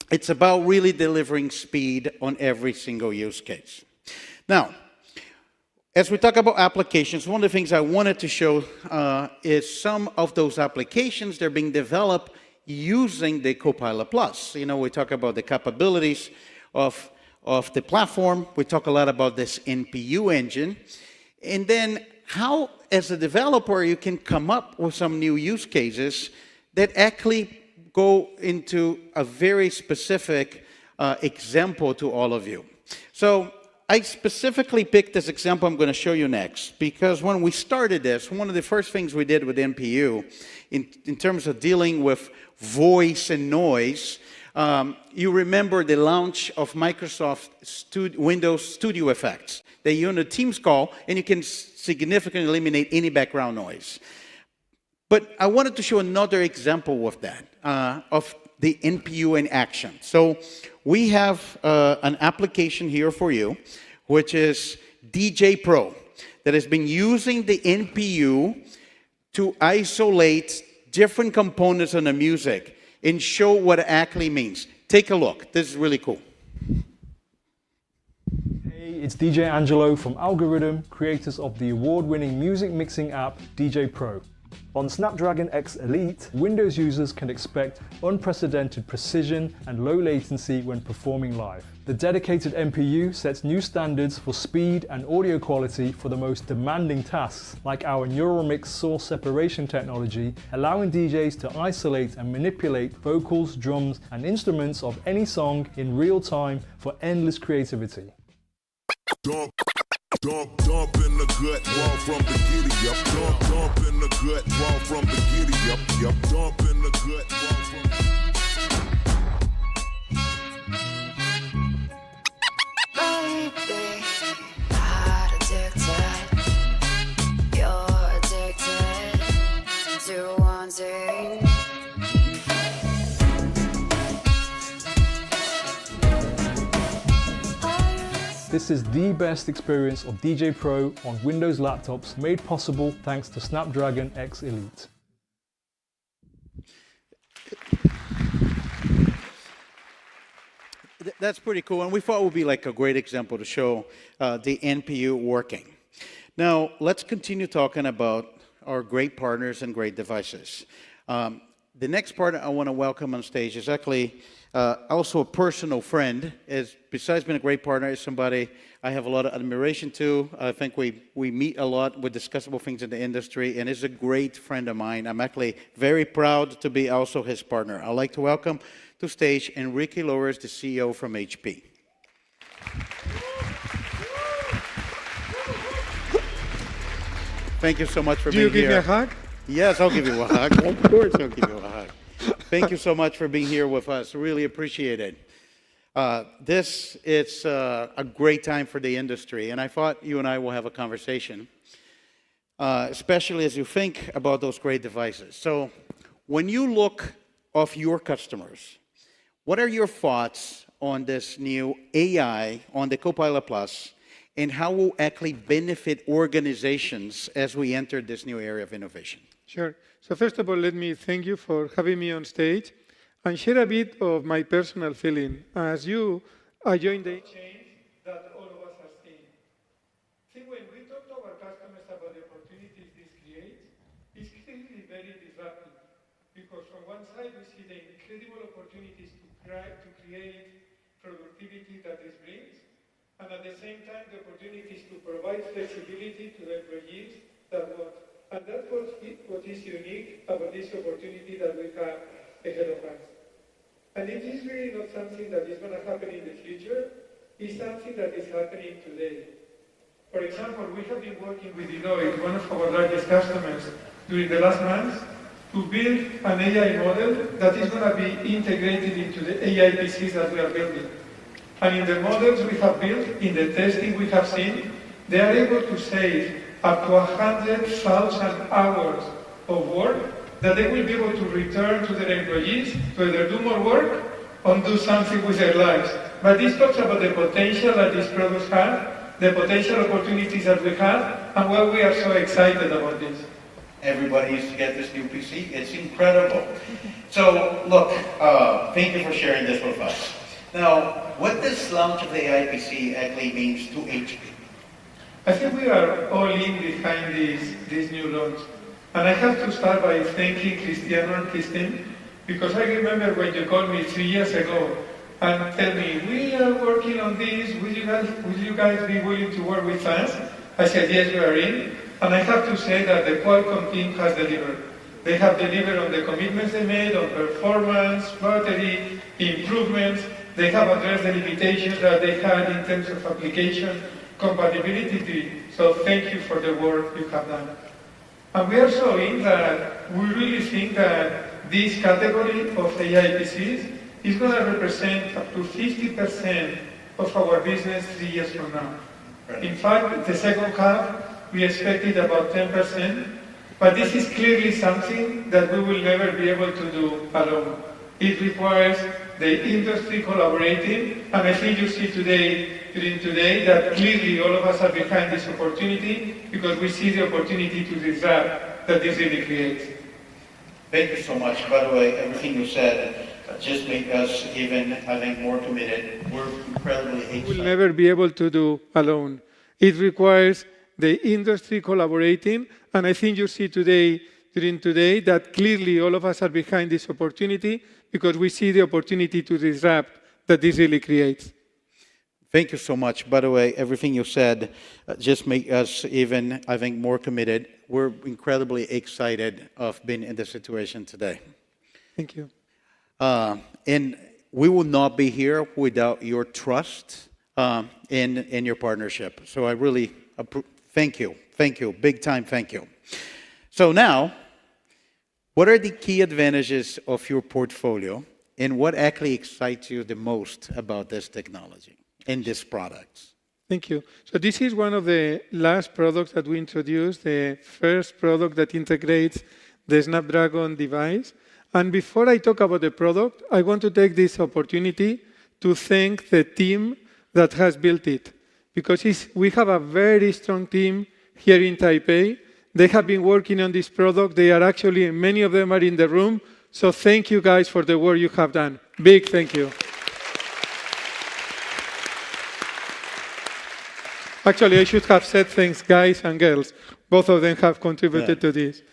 it's about really delivering speed on every single use case. Now, as we talk about applications, one of the things I wanted to show is some of those applications that are being developed using the Copilot Plus. You know, we talk about the capabilities of the platform. We talk a lot about this NPU engine. And then how, as a developer, you can come up with some new use cases that actually go into a very specific example to all of you. So I specifically picked this example I'm going to show you next, because when we started this, one of the first things we did with NPU in terms of dealing with voice and noise, you remember the launch of Microsoft Windows Studio Effects. They use a Teams call, and you can significantly eliminate any background noise. But I wanted to show another example of that, of the NPU in action. So we have an application here for you, which is DJ Pro, that has been using the NPU to isolate different components of the music and show what it actually means. Take a look. This is really cool. Hey, it's DJ Angelo from Algorithm, creators of the award-winning music mixing app DJ Pro. On Snapdragon X Elite, Windows users can expect unprecedented precision and low latency when performing live. The dedicated NPU sets new standards for speed and audio quality for the most demanding tasks, like our neural mix source separation technology, allowing DJs to isolate and manipulate vocals, drums, and instruments of any song in real time for endless creativity. Dump in the gut, raw from the giddy up. Dump in the gut, raw from the giddy up. Yup, dump in the gut, raw from the You're addicted to wanting. This is the best experience of DJ Pro on Windows laptops, made possible thanks to Snapdragon X Elite. That's pretty cool, and we thought it would be like a great example to show the NPU working. Now, let's continue talking about our great partners and great devices. The next partner I want to welcome on stage is actually also a personal friend. Besides being a great partner, is somebody I have a lot of admiration to. I think we meet a lot with discussable things in the industry, and is a great friend of mine. I'm actually very proud to be also his partner. I'd like to welcome to stage Enrique Lores, the CEO from HP. Thank you so much for being here. Do you give me a hug? Yes, I'll give you a hug. Of course I'll give you a hug. Thank you so much for being here with us. Really appreciate it. This is a great time for the industry, and I thought you and I will have a conversation, especially as you think about those great devices. So when you look of your customers, what are your thoughts on this new AI, on the Copilot Plus, and how will actually benefit organizations as we enter this new area of innovation? Sure. So first of all, let me thank you for having me on stage and share a bit of my personal feeling. As I joined the change that all of us are seeing. See, when we talk to our customers about the opportunities this creates, it's clearly very disruptive. Because from one side, we see the incredible opportunities to create productivity that this brings, and at the same time, the opportunities to provide flexibility to the employees that want. And that's what is unique about this opportunity that we have ahead of us. And it is really not something that is going to happen in the future, it's something that is happening today. For example, we have been working with Deloitte, one of our largest customers, during the last months, to build an AI model that is going to be integrated into the AI PCs that we are building. And in the models we have built, in the testing we have seen, they are able to save up to 100,000 hours of work that they will be able to return to their employees to either do more work or do something with their lives. But this talks about the potential that these products have, the potential opportunities that we have, and why we are so excited about this. Everybody needs to get this new PC. It's incredible. So, look, thank you for sharing this with us. Now, what this launch of the AI PC actually means to HP? I think we are all in behind this new launch. And I have to start by thanking Cristiano and Christine, because I remember when you called me 3 years ago and tell me, we are working on this, will you guys be willing to work with us? I said, yes, we are in. And I have to say that the Qualcomm team has delivered. They have delivered on the commitments they made, on performance, battery, improvements. They have addressed the limitations that they had in terms of application compatibility. So thank you for the work you have done. And we are so in that we really think that this category of AI PCs is going to represent up to 50% of our business 3 years from now. Right. In fact, the second half, we expected about 10%, but this is clearly something that we will never be able to do alone. It requires the industry collaborating, and I think you see today that clearly all of us are behind this opportunity because we see the opportunity to disrupt that this really creates. Thank you so much. By the way, everything you said just made us even, I think, more committed. We're incredibly excited. We'll never be able to do alone. It requires the industry collaborating, and I think you see today that clearly all of us are behind this opportunity because we see the opportunity to disrupt that this really creates. Thank you so much. By the way, everything you said just made us even, I think, more committed. We're incredibly excited of being in this situation today. Thank you. And we will not be here without your trust in your partnership. So I really thank you. Thank you. Big time thank you. So now, what are the key advantages of your portfolio and what actually excites you the most about this technology and these products? Thank you. So this is one of the last products that we introduced, the first product that integrates the Snapdragon device. And before I talk about the product, I want to take this opportunity to thank the team that has built it. Because we have a very strong team here in Taipei. They have been working on this product. They are actually, many of them are in the room. So thank you guys for the work you have done. Big thank you. Actually, I should have said thanks, guys and girls. Both of them have contributed to this.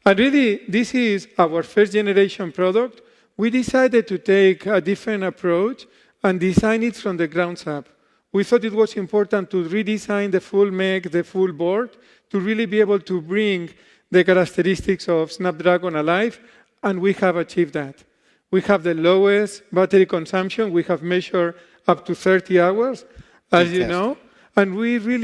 And really, this is our first generation product. We decided to take a different approach and design it from the ground up. We thought it was important to redesign the full mech, the full board, to really be able to bring the characteristics of Snapdragon alive, and we have achieved that. We have the lowest battery consumption. We have measured up to 30 hours, as you know. And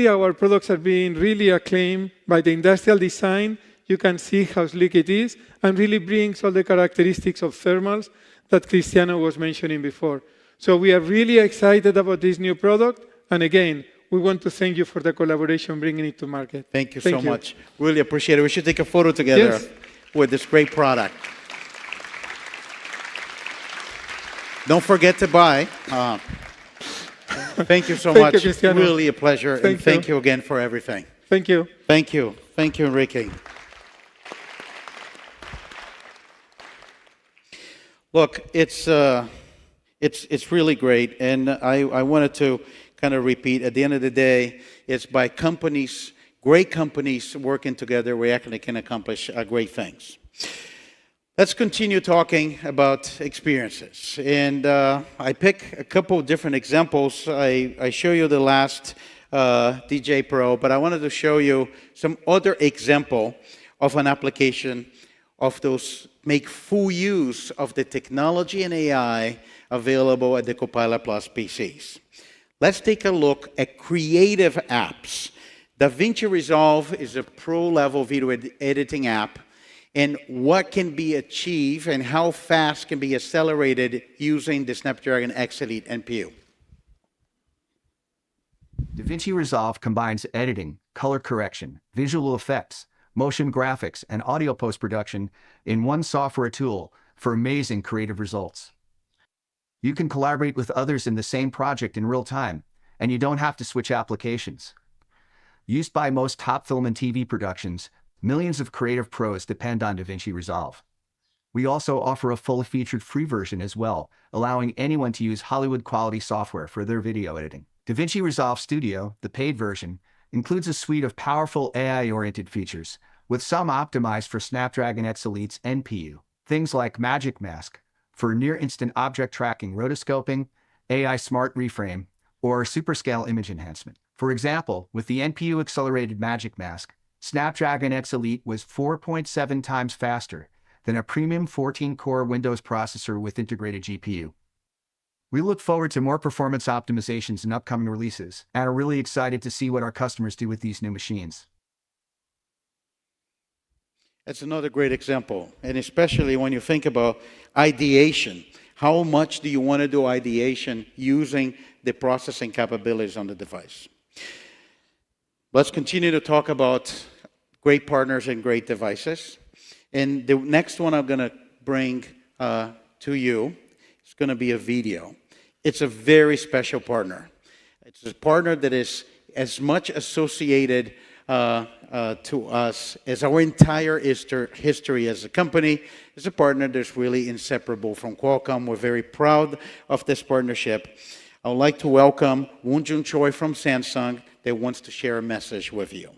our products are being really acclaimed by the industrial design. You can see how sleek it is, and really brings all the characteristics of thermals that Cristiano was mentioning before. So we are really excited about this new product. And again, we want to thank you for the collaboration bringing it to market. Thank you so much. Really appreciate it. We should take a photo together with this great product. Don't forget to buy. Thank you so Thank much. you, Cristiano. Really a pleasure. And thank you again for everything. Thank you. Thank you. Thank you, Enrique. Look, it's really great, and I wanted to kind of repeat. At the end of the day, it's by companies, great companies working together, we actually can accomplish great things. Let's continue talking about experiences, and I pick a couple of different examples. I show you the last DJ Pro, but I wanted to show you some other example of an application of those make full use of the technology and AI available at the Copilot Plus PCs. Let's take a look at creative apps. DaVinci Resolve is a pro-level video editing app, and what can be achieved and how fast can be accelerated using the Snapdragon X Elite NPU. DaVinci Resolve combines editing, color correction, visual effects, motion graphics, and audio post-production in one software tool for amazing creative results. You can collaborate with others in the same project in real time, and you don't have to switch applications. Used by most top film and TV productions, millions of creative pros depend on DaVinci Resolve. We also offer a fully featured free version as well, allowing anyone to use Hollywood-quality software for their video editing. DaVinci Resolve Studio, the paid version, includes a suite of powerful AI-oriented features, with some optimized for Snapdragon X Elite's NPU. Things like Magic Mask for near-instant object tracking, rotoscoping, AI Smart Reframe, or superscale image enhancement. For example, with the NPU-accelerated Magic Mask, Snapdragon X Elite was 4.7 times faster than a premium 14-core Windows processor with integrated GPU. We look forward to more performance optimizations in upcoming releases, and are really excited to see what our customers do with these new machines. That's another great example, and especially when you think about ideation. How much do you want to do ideation using the processing capabilities on the device? Let's continue to talk about great partners and great devices. And the next one I'm going to bring to you, it's going to be a video. It's a very special partner. It's a partner that is as much associated to us as our entire history as a company. It's a partner that's really inseparable from Qualcomm. We're very proud of this partnership. I would like to welcome Woonjun Choi from Samsung that wants to share a message with you.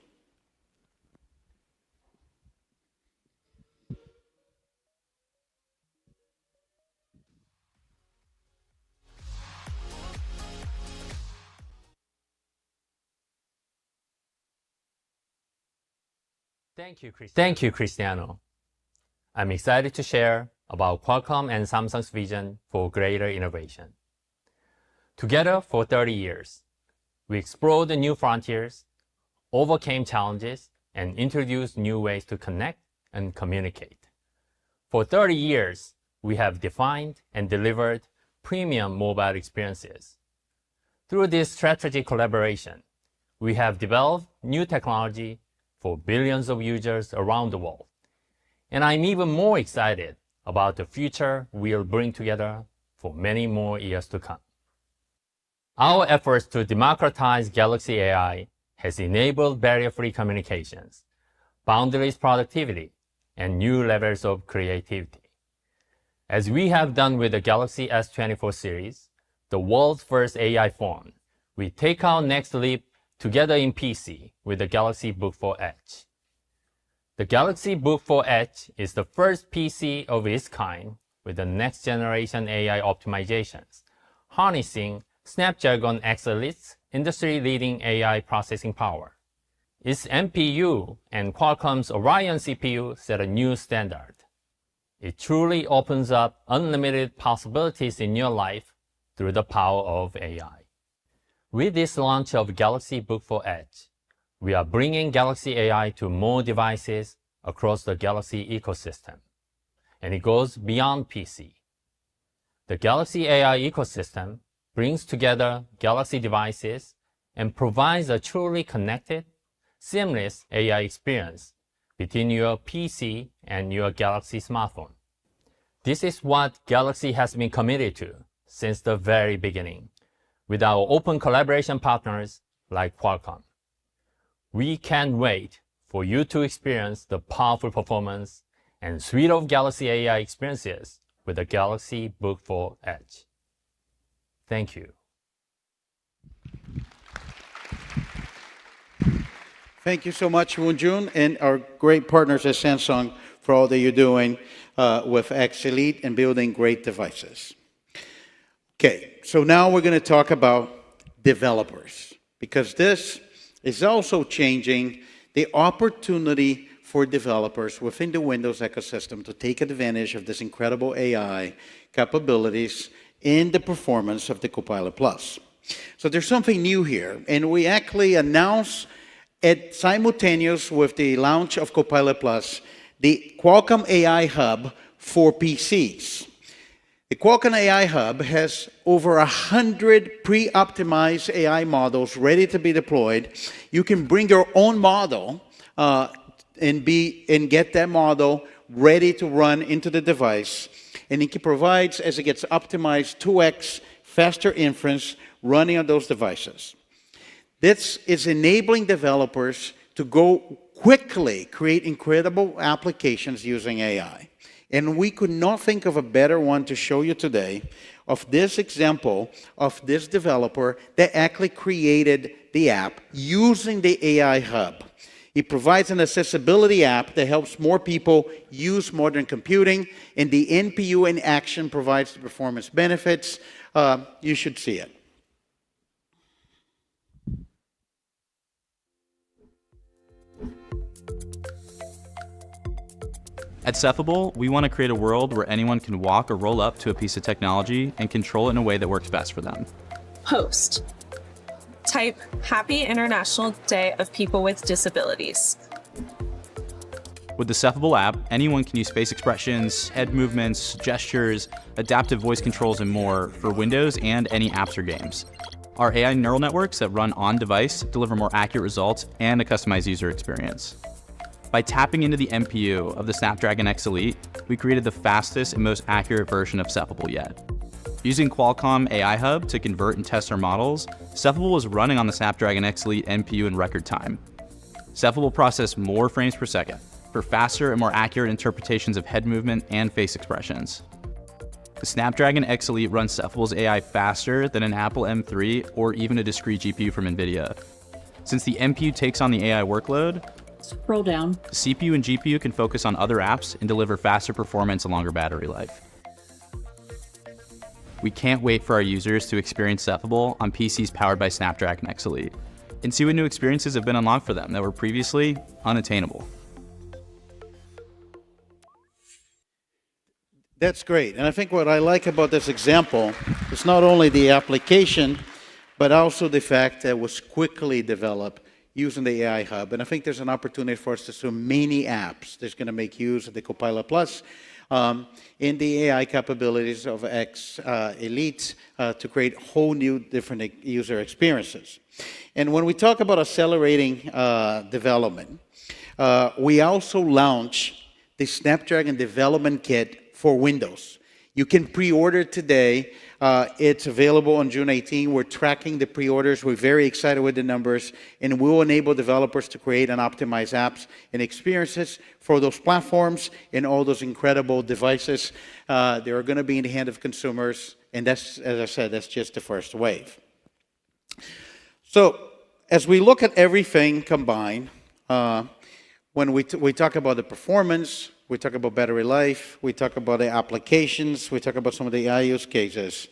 Thank you, Cristiano. I'm excited to share about Qualcomm and Samsung's vision for greater innovation. Together for 30 years, we explored the new frontiers, overcame challenges, and introduced new ways to connect and communicate. For 30 years, we have defined and delivered premium mobile experiences. Through this strategic collaboration, we have developed new technology for billions of users around the world. And I'm even more excited about the future we'll bring together for many more years to come. Our efforts to democratize Galaxy AI has enabled barrier-free communications, boundless productivity, and new levels of creativity. As we have done with the Galaxy S24 series, the world's first AI phone, we take our next leap together in PC with the Galaxy Book 4 Edge. The Galaxy Book 4 Edge is the first PC of its kind with the next generation AI optimizations, harnessing Snapdragon X Elite's industry-leading AI processing power. Its NPU and Qualcomm's Orion CPU set a new standard. It truly opens up unlimited possibilities in your life through the power of AI. With this launch of Galaxy Book 4 Edge, we are bringing Galaxy AI to more devices across the Galaxy ecosystem, and it goes beyond PC. The Galaxy AI ecosystem brings together Galaxy devices and provides a truly connected, seamless AI experience between your PC and your Galaxy smartphone. This is what Galaxy has been committed to since the very beginning. with our open collaboration partners like Qualcomm. We can't wait for you to experience the powerful performance and suite of Galaxy AI experiences with the Galaxy Book 4 Edge. Thank you. Thank you so much, Woonjun, and our great partners at Samsung for all that you're doing with X Elite and building great devices. Okay, so now we're going to talk about developers, because this is also changing the opportunity for developers within the Windows ecosystem to take advantage of this incredible AI capabilities in the performance of the Copilot+. So there's something new here, and we actually announced simultaneous with the launch of Copilot+, the Qualcomm AI Hub for PCs. The Qualcomm AI Hub has over 100 pre-optimized AI models ready to be deployed. You can bring your own model and get that model ready to run into the device. And it provides, as it gets optimized, 2x faster inference running on those devices. This is enabling developers to go quickly create incredible applications using AI. And we could not think of a better one to show you today of this example of this developer that actually created the app using the AI Hub. It provides an accessibility app that helps more people use modern computing, and the NPU in action provides the performance benefits. You should see it. At Cephalable, we want to create a world where anyone can walk or roll up to a piece of technology and control it in a way that works best for them. Post. Type Happy International Day of People with Disabilities. With the Cephalable app, anyone can use face expressions, head movements, gestures, adaptive voice controls, and more for Windows and any apps or games. Our AI neural networks that run on device deliver more accurate results and a customized user experience. By tapping into the NPU of the Snapdragon X Elite, we created the fastest and most accurate version of Cephalable yet. Using Qualcomm AI Hub to convert and test our models, Cephalable was running on the Snapdragon X Elite NPU in record time. Cephalable processed more frames per second for faster and more accurate interpretations of head movement and face expressions. The Snapdragon X Elite runs Cephalable's AI faster than an Apple M3 or even a discrete GPU from NVIDIA. Since the NPU takes on the AI workload, scroll down. The CPU and GPU can focus on other apps and deliver faster performance and longer battery life. We can't wait for our users to experience Cephalable on PCs powered by Snapdragon X Elite and see what new experiences have been unlocked for them that were previously unattainable. That's great. And I think what I like about this example is not only the application, but also the fact that it was quickly developed using the AI Hub. And I think there's an opportunity for us to see many apps that's going to make use of the Copilot Plus in the AI capabilities of X Elite to create whole new different user experiences. And when we talk about accelerating development, we also launch the Snapdragon Development Kit for Windows. You can pre-order today. It's available on June 18. We're tracking the pre-orders. We're very excited with the numbers, and we'll enable developers to create and optimize apps and experiences for those platforms and all those incredible devices. They are going to be in the hand of consumers, and that's, as I said, that's just the first wave. So as we look at everything combined, when we talk about the performance, we talk about battery life, we talk about the applications, we talk about some of the AI use cases.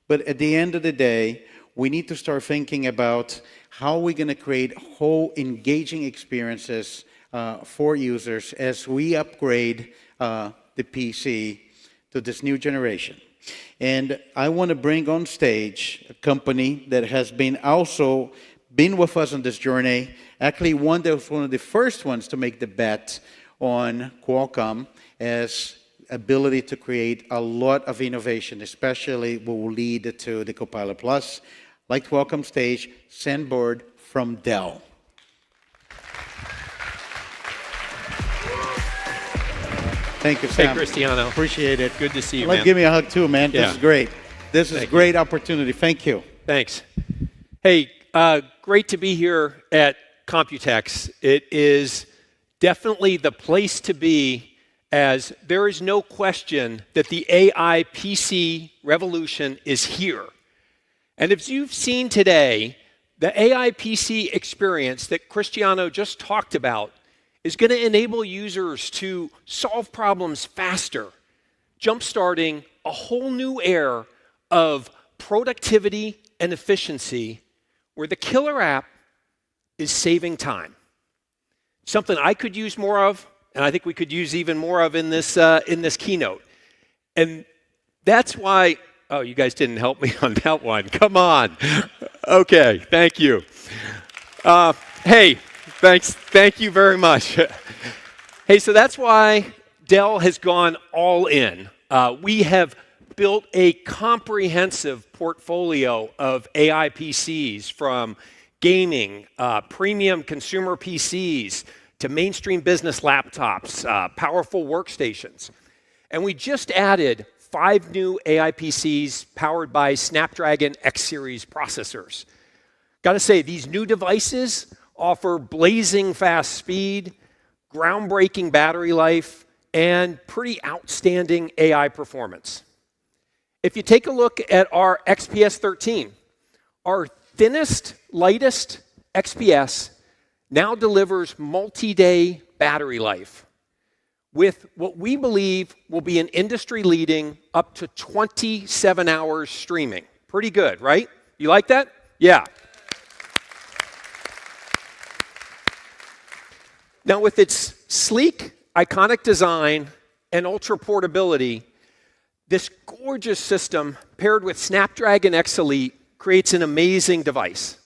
But at the end of the day, we need to start thinking about how we're going to create whole engaging experiences for users as we upgrade the PC to this new generation. And I want to bring on stage a company that has been with us on this journey, actually one that was one of the first ones to make the bet on Qualcomm as ability to create a lot of innovation, especially what will lead to the Copilot Plus. I'd like to welcome stage Sam Bird from Dell. Thank you, Sam. Hey, Cristiano. Appreciate it. Good to see you, man. man. Give me a hug too, man. Yeah. This is great. This is a great opportunity. Thank you. Thanks. Hey, great to be here at COMPUTEX. It is definitely the place to be, as there is no question that the AI PC revolution is here. And as you've seen today, the AI PC experience that Cristiano just talked about is going to enable users to solve problems faster, jumpstarting a whole new era of productivity and efficiency, where the killer app is saving time. Something I could use more of, and I think we could use even more of in this keynote. And that's why, oh, you guys didn't help me on that one. Come on. Okay, thank you. Hey, thank you very much. Hey, so that's why Dell has gone all in. We have built a comprehensive portfolio of AI PCs, from gaming, premium consumer PCs, to mainstream business laptops, powerful workstations. And we just added 5 new AI PCs powered by Snapdragon X series processors. Gotta say, these new devices offer blazing fast speed, groundbreaking battery life, and pretty outstanding AI performance. If you take a look at our XPS 13, our thinnest, lightest XPS now delivers multi-day battery life with what we believe will be an industry-leading up to 27 hours streaming. Pretty good, right? You like that? Yeah. Now, with its sleek, iconic design and ultra portability, this gorgeous system paired with Snapdragon X Elite creates an amazing device.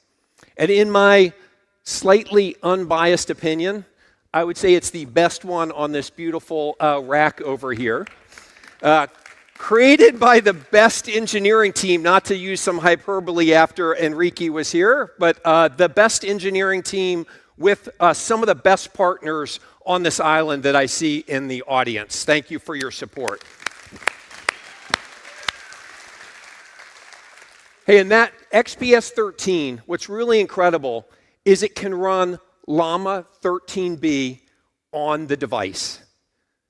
And in my slightly unbiased opinion, I would say it's the best one on this beautiful rack over here. Created by the best engineering team, not to use some hyperbole after Enrique was here, but the best engineering team with some of the best partners on this island that I see in the audience. Thank you for your support. Hey, and that XPS 13, what's really incredible is it can run Llama 13B on the device.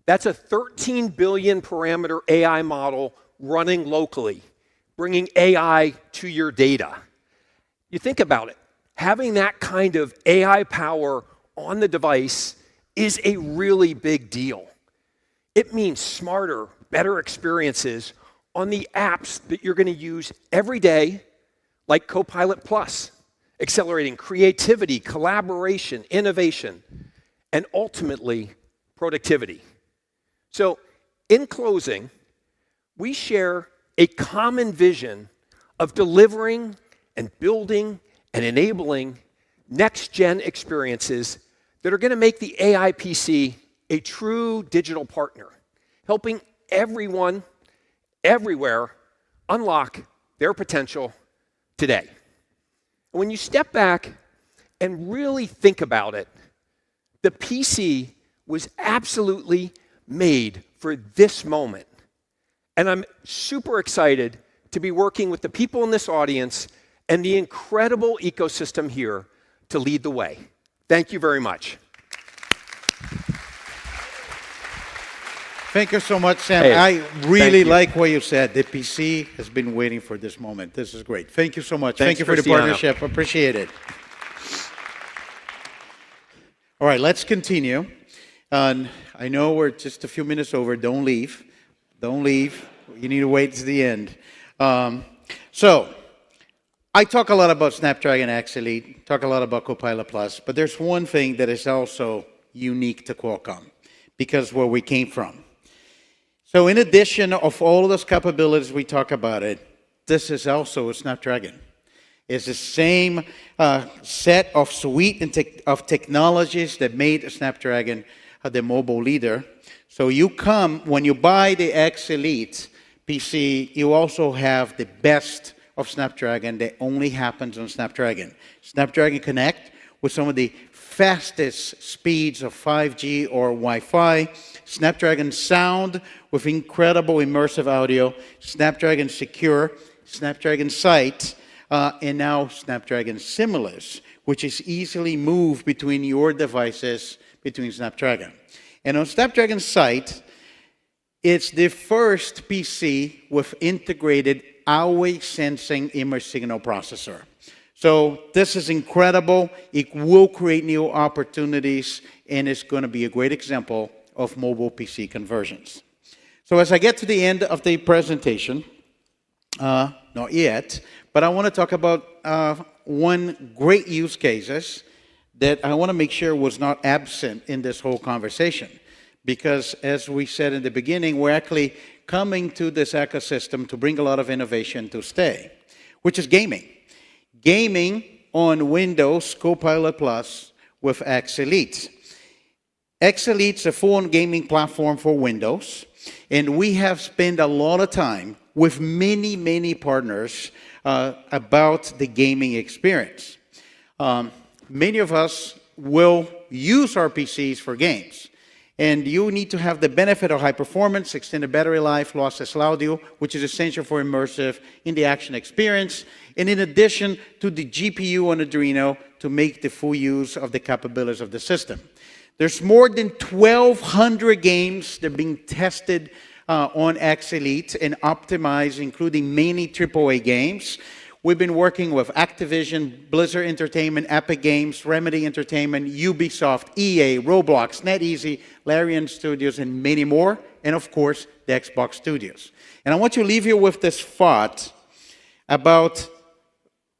That's a 13 billion parameter AI model running locally, bringing AI to your data. You think about it, having that kind of AI power on the device is a really big deal. It means smarter, better experiences on the apps that you're going to use every day, like Copilot+, accelerating creativity, collaboration, innovation, and ultimately productivity. So, in closing, we share a common vision of delivering and building and enabling next-gen experiences that are going to make the AI PC a true digital partner, helping everyone, everywhere, unlock their potential today. And when you step back and really think about it, the PC was absolutely made for this moment. And I'm super excited to be working with the people in this audience and the incredible ecosystem here to lead the way. Thank you very much. Thank you so much, Sam. Hey, I really like what you said. The PC has been waiting for this moment. This is great. Thank you so much. Thanks, Thank you for Cristiano. the partnership. Appreciate it. All right, let's continue. And I know we're just a few minutes over. Don't leave. Don't leave. You need to wait to the end. So I talk a lot about Snapdragon X Elite, talk a lot about Copilot+, but there's one thing that is also unique to Qualcomm, because where we came from. So in addition of all of those capabilities we talk about it, this is also a Snapdragon. It's the same set of suite of technologies that made Snapdragon the mobile leader. So you come, when you buy the X Elite PC, you also have the best of Snapdragon that only happens on Snapdragon. Snapdragon Connect with some of the fastest speeds of 5G or Wi-Fi, Snapdragon Sound with incredible immersive audio, Snapdragon Secure, Snapdragon Sight and now Snapdragon Similis, which is easily moved between your devices, between Snapdragon. And on Snapdragon's site, it's the first PC with integrated always sensing image signal processor. So this is incredible. It will create new opportunities, and it's going to be a great example of mobile PC conversions. So as I get to the end of the presentation, not yet, but I want to talk about one great use cases that I want to make sure was not absent in this whole conversation. Because as we said in the beginning, we're actually coming to this ecosystem to bring a lot of innovation to stay, which is gaming. Gaming on Windows Copilot Plus with X Elite. X Elite is a full-on gaming platform for Windows, and we have spent a lot of time with many, many partners about the gaming experience. Many of us will use our PCs for games. And you need to have the benefit of high performance, extended battery life, lossless audio, which is essential for immersive in the action experience. And in addition to the GPU on Adreno to make the full use of the capabilities of the system. There's more than 1,200 games that are being tested on X Elite and optimized, including many AAA games. We've been working with Activision, Blizzard Entertainment, Epic Games, Remedy Entertainment, Ubisoft, EA, Roblox, NetEasy, Larian Studios, and many more, and of course, the Xbox Studios. And I want to leave you with this thought about,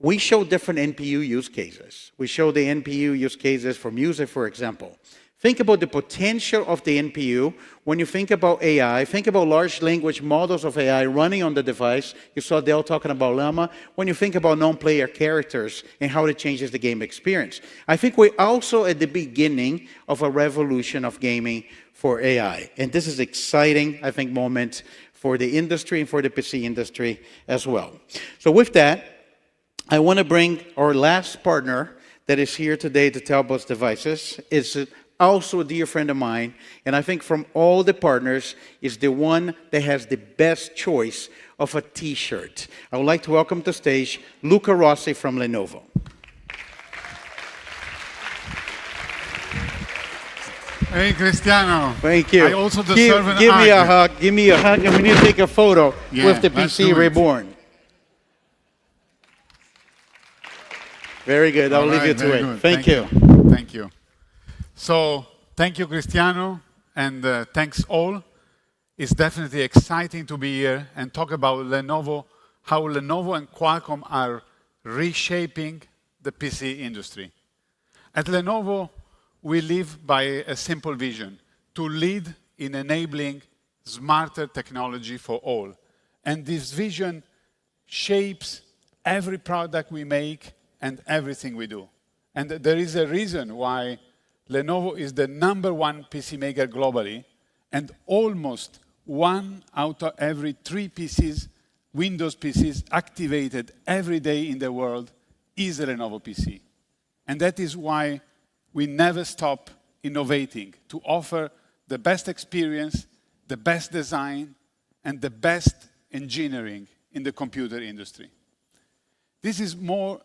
we show different NPU use cases. We show the NPU use cases for music, for example. Think about the potential of the NPU. When you think about AI, think about large language models of AI running on the device. You saw Dell talking about Llama. When you think about non-player characters and how it changes the game experience. I think we're also at the beginning of a revolution of gaming for AI. And this is exciting, I think, moment for the industry and for the PC industry as well. So with that, I want to bring our last partner that is here today to tell us devices. It's also a dear friend of mine, and I think from all the partners is the one that has the best choice of a t-shirt. I would like to welcome to stage Luca Rossi from Lenovo. Hey, Cristiano. Thank you. I also deserve an give me a hug. hug. Give me a hug, and we need to take a photo with the PC Reborn. Very good. I'll leave you to it. Good. Thank you. Thank you. So, thank you, Cristiano, and thanks all. It's definitely exciting to be here and talk about Lenovo, how Lenovo and Qualcomm are reshaping the PC industry. At Lenovo, we live by a simple vision, to lead in enabling smarter technology for all. And this vision shapes every product we make and everything we do. And there is a reason why Lenovo is the #1 PC maker globally, and almost 1 out of every 3 PCs, Windows PCs activated every day in the world is a Lenovo PC. And that is why we never stop innovating to offer the best experience, the best design, and the best engineering in the computer industry. This is more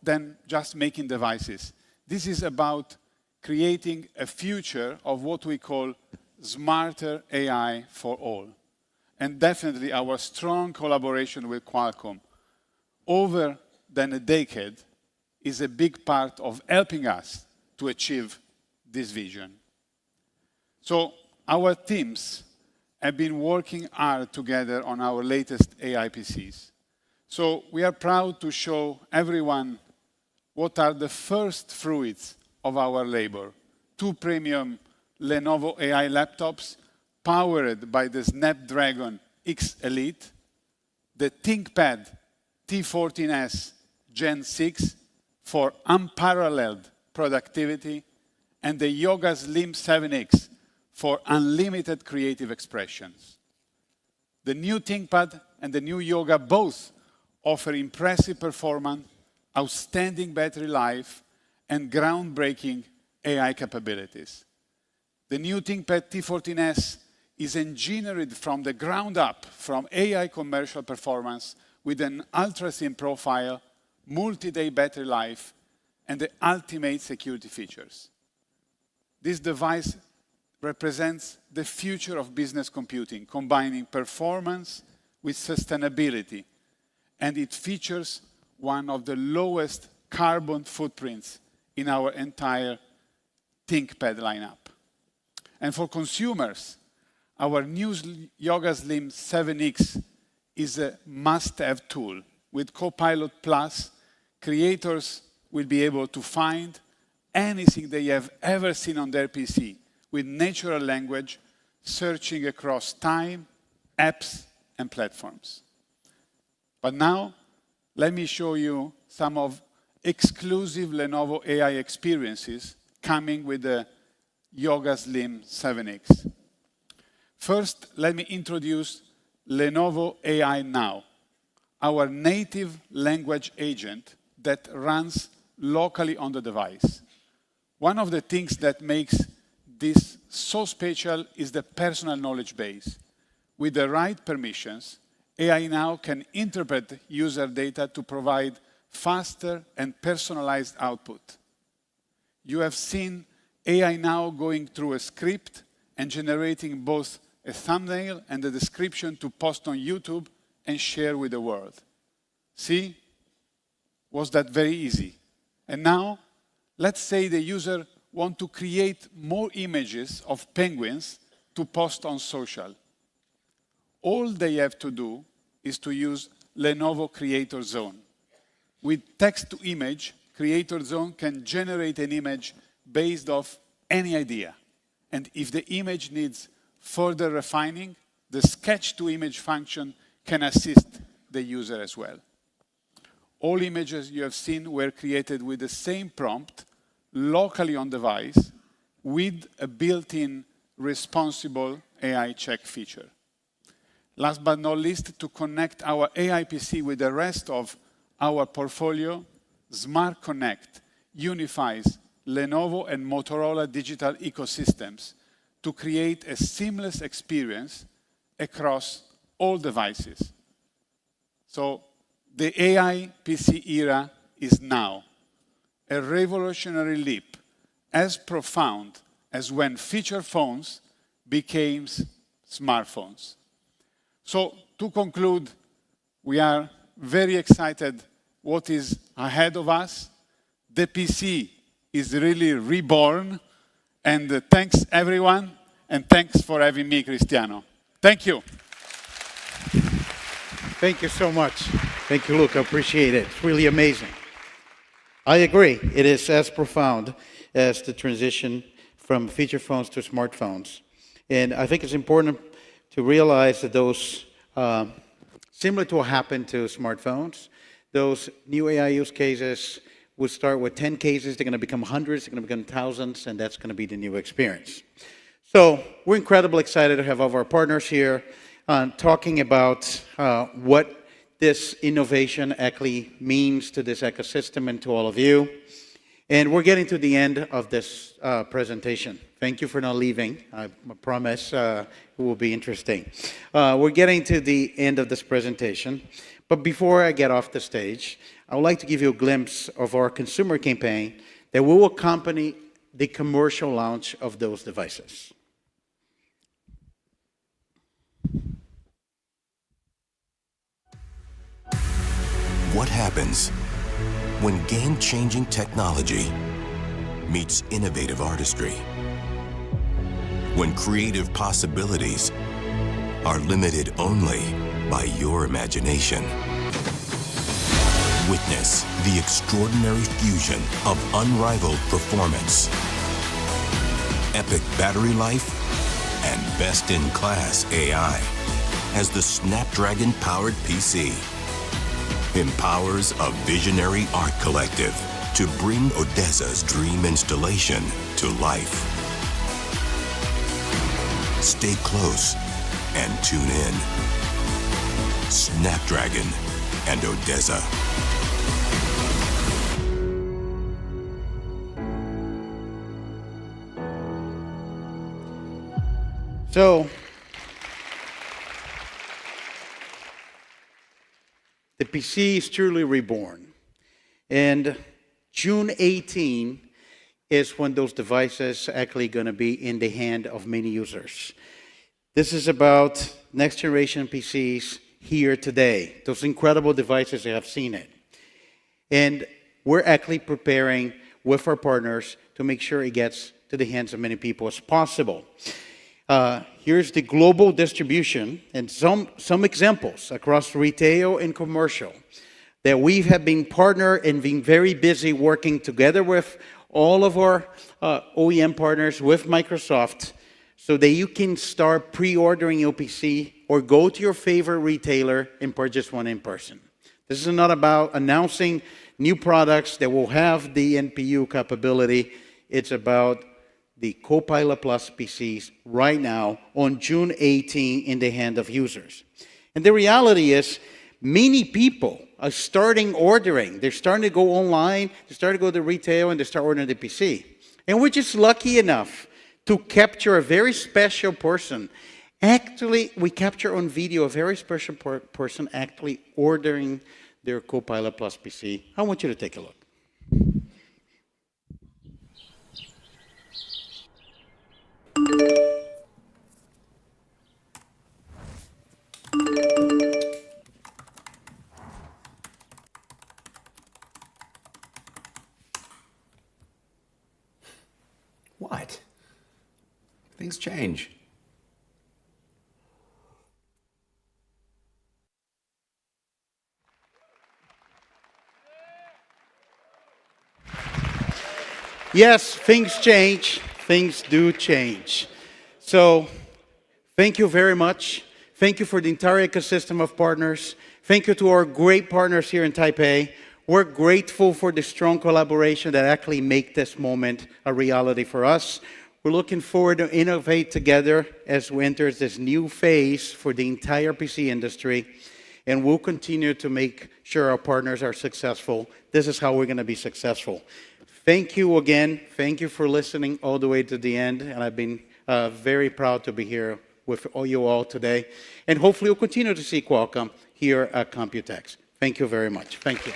than just making devices. This is about creating a future of what we call smarter AI for all. And definitely our strong collaboration with Qualcomm over than a decade is a big part of helping us to achieve this vision. So our teams have been working hard together on our latest AI PCs. So we are proud to show everyone what are the first fruits of our labor. 2 premium Lenovo AI laptops powered by the Snapdragon X Elite, the ThinkPad T14S Gen 6 for unparalleled productivity, and the Yoga Slim 7X for unlimited creative expressions. The new ThinkPad and the new Yoga both offer impressive performance, outstanding battery life, and groundbreaking AI capabilities. The new ThinkPad T14S is engineered from the ground up from AI commercial performance with an ultra-thin profile, multi-day battery life, and the ultimate security features. This device represents the future of business computing, combining performance with sustainability, and it features one of the lowest carbon footprints in our entire ThinkPad lineup. And for consumers, our new Yoga Slim 7X is a must-have tool. With Copilot Plus, creators will be able to find anything they have ever seen on their PC with natural language, searching across time, apps, and platforms. But now, let me show you some of exclusive Lenovo AI experiences coming with the Yoga Slim 7X. First, let me introduce Lenovo AI Now, our native language agent that runs locally on the device. One of the things that makes this so special is the personal knowledge base. With the right permissions, AI Now can interpret user data to provide faster and personalized output. You have seen AI Now going through a script and generating both a thumbnail and a description to post on YouTube and share with the world. See? Was that very easy? And now, let's say the user wants to create more images of penguins to post on social. All they have to do is to use Lenovo Creator Zone. With text-to-image, Creator Zone can generate an image based off any idea. And if the image needs further refining, the sketch-to-image function can assist the user as well. All images you have seen were created with the same prompt, locally on device, with a built-in responsible AI check feature. Last but not least, to connect our AI PC with the rest of our portfolio, Smart Connect unifies Lenovo and Motorola digital ecosystems to create a seamless experience across all devices. So the AI PC era is now a revolutionary leap as profound as when feature phones became smartphones. So to conclude, we are very excited what is ahead of us. The PC is really reborn, and thanks everyone, and thanks for having me, Cristiano. Thank you. Thank you so much. Thank you, Luke. I appreciate it. It's really amazing. I agree. It is as profound as the transition from feature phones to smartphones. And I think it's important to realize that those, similar to what happened to smartphones, those new AI use cases will start with 10 cases. They're going to become hundreds. They're going to become thousands. And that's going to be the new experience. So we're incredibly excited to have all of our partners here talking about what this innovation actually means to this ecosystem and to all of you. And we're getting to the end of this presentation. Thank you for not leaving. I promise it will be interesting. We're getting to the end of this presentation. But before I get off the stage, I would like to give you a glimpse of our consumer campaign that will accompany the commercial launch of those devices. What happens when game-changing technology meets innovative artistry? When creative possibilities are limited only by your imagination? Witness the extraordinary fusion of unrivaled performance, epic battery life, and best-in-class AI as the Snapdragon-powered PC empowers a visionary art collective to bring Odesa's dream installation to life. Stay close and tune in. Snapdragon and Odesa. So, the PC is truly reborn. And June 18 is when those devices actually going to be in the hand of many users. This is about next generation PCs here today. Those incredible devices, you have seen it. And we're actually preparing with our partners to make sure it gets to the hands of many people as possible. Here's the global distribution and some examples across retail and commercial that we have been partnered and been very busy working together with all of our OEM partners with Microsoft so that you can start pre-ordering your PC or go to your favorite retailer and purchase one in person. This is not about announcing new products that will have the NPU capability. It's about the Copilot Plus PCs right now on June 18 in the hand of users. And the reality is many people are starting ordering. They're starting to go online, they start to go to retail, and they start ordering the PC. And we're just lucky enough to capture a very special person. Actually, we capture on video a very special person actually ordering their Copilot Plus PC. I want you to take a look. What? Things change. Yes, things change. Things do change. So, thank you very much. Thank you for the entire ecosystem of partners. Thank you to our great partners here in Taipei. We're grateful for the strong collaboration that actually make this moment a reality for us. We're looking forward to innovate together as we enter this new phase for the entire PC industry. And we'll continue to make sure our partners are successful. This is how we're going to be successful. Thank you again. Thank you for listening all the way to the end. And I've been very proud to be here with all you all today. And hopefully we'll continue to see Qualcomm here at COMPUTEX. Thank you very much. Thank you.